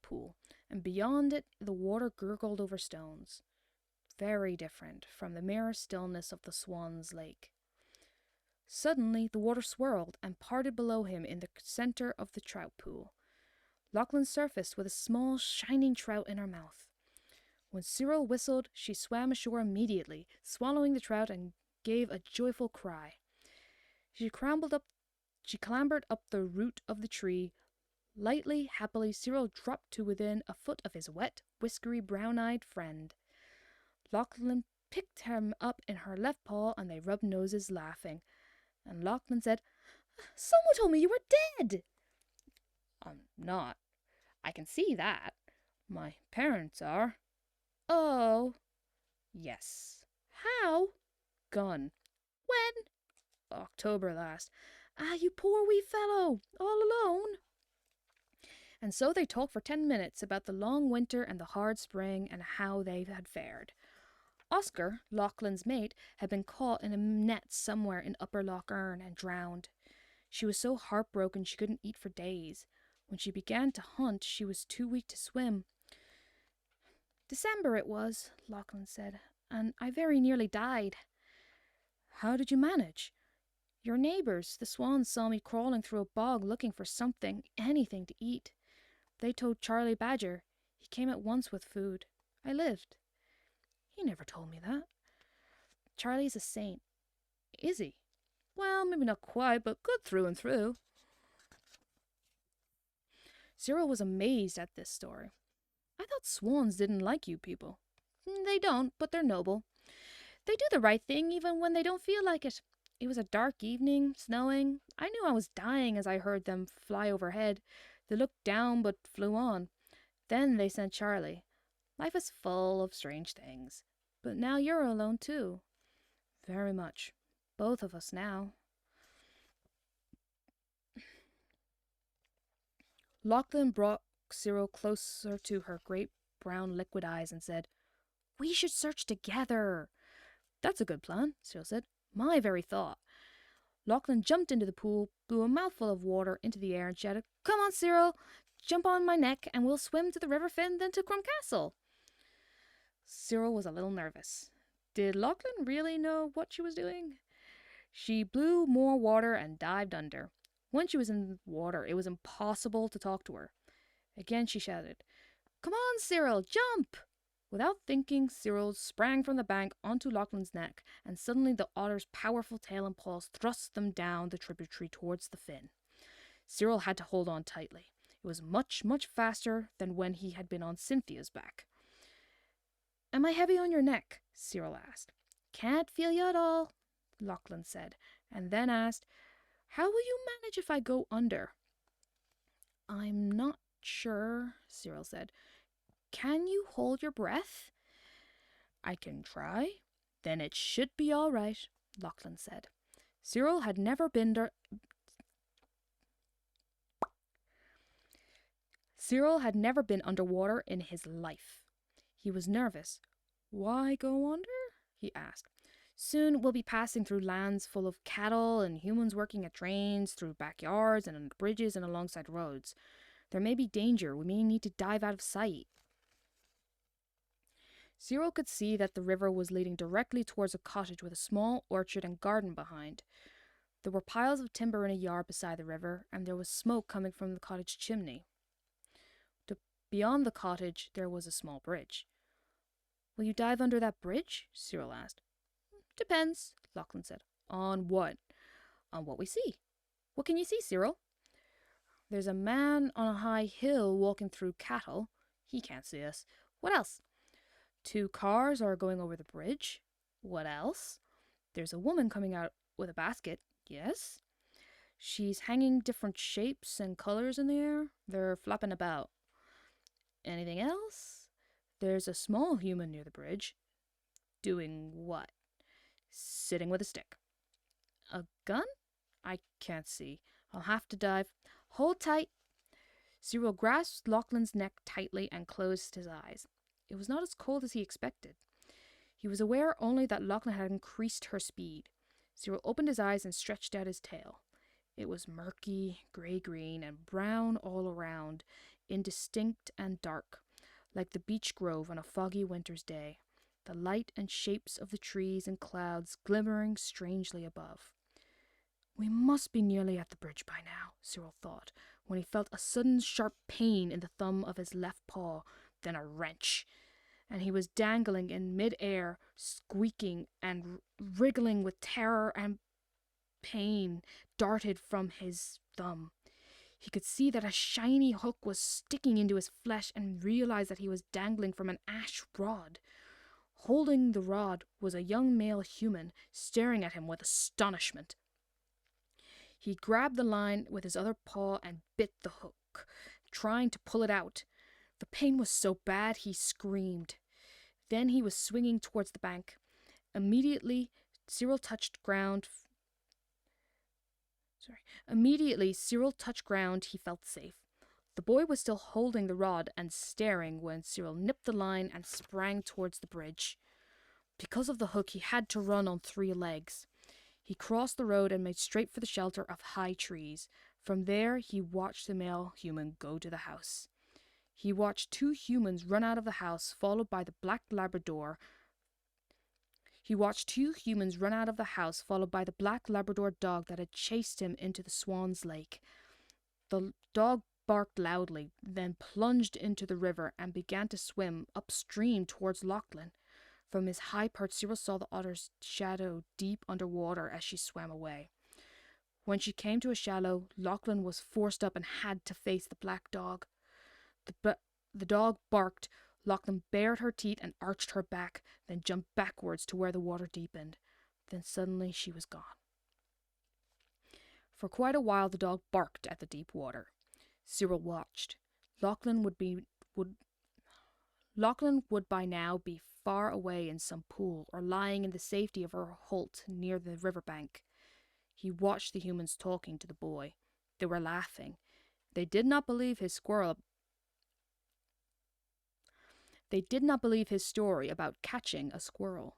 pool, and beyond it the water gurgled over stones. Very different from the mere stillness of the Swan's Lake. Suddenly, the water swirled and parted below him in the center of the trout pool. Lachlan surfaced with a small, shining trout in her mouth. When Cyril whistled, she swam ashore immediately, swallowing the trout and gave a joyful cry. She clambered up the root of the tree. Lightly, happily, Cyril dropped to within a foot of his wet, whiskery, brown-eyed friend. Lachlan picked him up in her left paw, and they rubbed noses, laughing. And Lachlan said, "Someone told me you were dead." "I'm not. I can see that. My parents are." "Oh." "Yes." "How?" "Gone." "When?" "October last." "Ah, you poor wee fellow, all alone." And so they talked for 10 minutes about the long winter and the hard spring and how they had fared. Oscar, Lachlan's mate, had been caught in a net somewhere in Upper Loch Earn and drowned. She was so heartbroken she couldn't eat for days. When she began to hunt, she was too weak to swim. "December it was," Lachlan said, "and I very nearly died." "How did you manage?" "Your neighbours, the swans, saw me crawling through a bog looking for something, anything to eat. They told Charlie Badger. He came at once with food. I lived." "He never told me that." "Charlie's a saint." "Is he?" "Well, maybe not quite, but good through and through." Cyril was amazed at this story. "I thought swans didn't like you people." "They don't, but they're noble. They do the right thing even when they don't feel like it. It was a dark evening, snowing. I knew I was dying as I heard them fly overhead. They looked down but flew on. Then they sent Charlie. Life is full of strange things. But now you're alone too." "Very much. Both of us now." Lachlan brought Cyril closer to her great brown liquid eyes and said, "We should search together." "That's a good plan," Cyril said. "My very thought." Lachlan jumped into the pool, blew a mouthful of water into the air, and shouted, "Come on, Cyril! Jump on my neck, and we'll swim to the River Finn, then to Crum Castle." Cyril was a little nervous. Did Lachlan really know what she was doing? She blew more water and dived under. When she was in the water, it was impossible to talk to her. Again she shouted, "Come on, Cyril, jump!" Without thinking, Cyril sprang from the bank onto Lachlan's neck, and suddenly the otter's powerful tail and paws thrust them down the tributary towards the fin. Cyril had to hold on tightly. It was much, much faster than when he had been on Cynthia's back. "Am I heavy on your neck?" Cyril asked. "Can't feel you at all," Lachlan said, and then asked, "How will you manage if I go under?" "I'm not sure," Cyril said. "Can you hold your breath?" "I can try." "Then it should be all right," Lachlan said. Cyril had never been underwater in his life. He was nervous. "Why go under?" he asked. "Soon we'll be passing through lands full of cattle and humans working at trains, through backyards and on bridges and alongside roads. There may be danger. We may need to dive out of sight." Cyril could see that the river was leading directly towards a cottage with a small orchard and garden behind. There were piles of timber in a yard beside the river, and there was smoke coming from the cottage chimney. Beyond the cottage, there was a small bridge. "Will you dive under that bridge?" Cyril asked. "Depends," Lachlan said. "On what?" "On what we see." "What can you see, Cyril?" "There's a man on a high hill walking through cattle. He can't see us." "What else?" "Two cars are going over the bridge." "What else?" "There's a woman coming out with a basket." "Yes." "She's hanging different shapes and colors in the air. They're flapping about." "Anything else?" "There's a small human near the bridge." "Doing what?" "Sitting with a stick." "A gun?" "I can't see. I'll have to dive." "Hold tight." Cyril grasped Lachlan's neck tightly and closed his eyes. It was not as cold as he expected. He was aware only that Lachlan had increased her speed. Cyril opened his eyes and stretched out his tail. It was murky, grey-green, and brown all around, indistinct and dark, like the beech grove on a foggy winter's day, the light and shapes of the trees and clouds glimmering strangely above. We must be nearly at the bridge by now, Cyril thought, when he felt a sudden sharp pain in the thumb of his left paw, then a wrench, and he was dangling in mid-air, squeaking and wriggling with terror, and pain darted from his thumb. He could see that a shiny hook was sticking into his flesh and realized that he was dangling from an ash rod. Holding the rod was a young male human, staring at him with astonishment. He grabbed the line with his other paw and bit the hook, trying to pull it out. The pain was so bad he screamed. Then he was swinging towards the bank. Immediately, Cyril touched ground. He felt safe. The boy was still holding the rod and staring when Cyril nipped the line and sprang towards the bridge. Because of the hook, he had to run on 3 legs. He crossed the road and made straight for the shelter of high trees. From there, he watched the male human go to the house. He watched 2 humans run out of the house, followed by the black Labrador. Followed by the black Labrador dog that had chased him into the Swan's Lake. The dog barked loudly, then plunged into the river and began to swim upstream towards Lachlan. From his high perch, Cyril saw the otter's shadow deep underwater as she swam away. When she came to a shallow, Lachlan was forced up and had to face the black dog. The dog barked. Lachlan bared her teeth and arched her back, then jumped backwards to where the water deepened. Then suddenly she was gone. For quite a while the dog barked at the deep water. Cyril watched. Lachlan would by now be far away in some pool or lying in the safety of her holt near the riverbank. He watched the humans talking to the boy. They were laughing. They did not believe his story about catching a squirrel.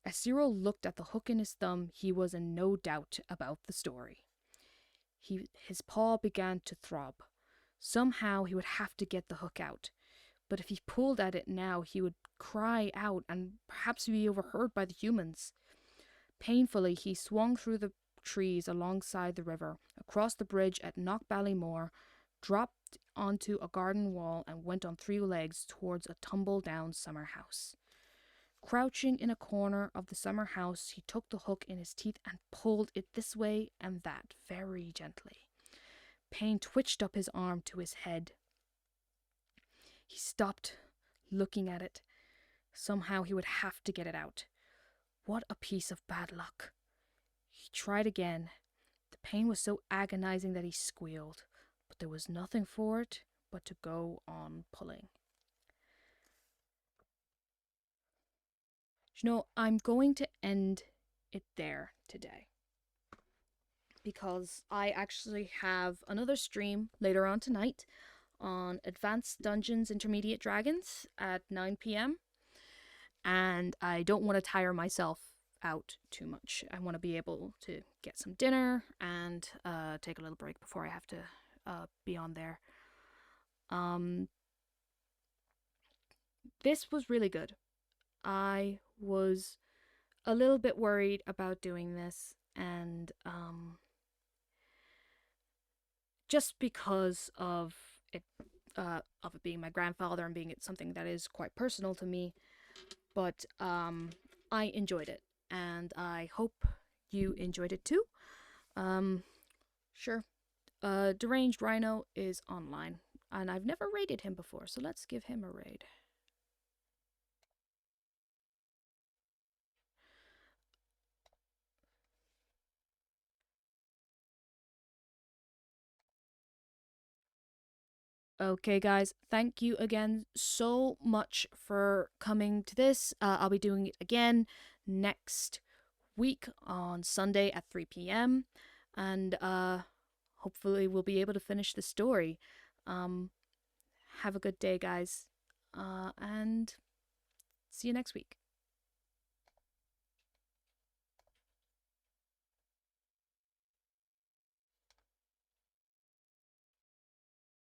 As Cyril looked at the hook in his thumb, he was in no doubt about the story. His paw began to throb. Somehow he would have to get the hook out. But if he pulled at it now, he would cry out and perhaps be overheard by the humans. Painfully, he swung through the trees alongside the river, across the bridge at Knockballymoor, dropped onto a garden wall, and went on 3 legs towards a tumble-down summer house. Crouching in a corner of the summer house, he took the hook in his teeth and pulled it this way and that very gently. Pain twitched up his arm to his head. He stopped looking at it. Somehow he would have to get it out. What a piece of bad luck. He tried again. The pain was so agonizing that he squealed, but there was nothing for it but to go on pulling. You know, I'm going to end it there today, because I actually have another stream later on tonight on Advanced Dungeons Intermediate Dragons at 9 p.m. And I don't want to tire myself out too much. I want to be able to get some dinner and take a little break before I have to be on there. This was really good. I was a little bit worried about doing this, and just because of it being my grandfather and being something that is quite personal to me, but I enjoyed it, and I hope you enjoyed it too. Sure. Deranged Rhino is online, and I've never raided him before, so let's give him a raid. Okay, guys, thank you again so much for coming to this. I'll be doing it again next week on Sunday at 3 p.m. And hopefully we'll be able to finish the story. Have a good day, guys, and see you next week.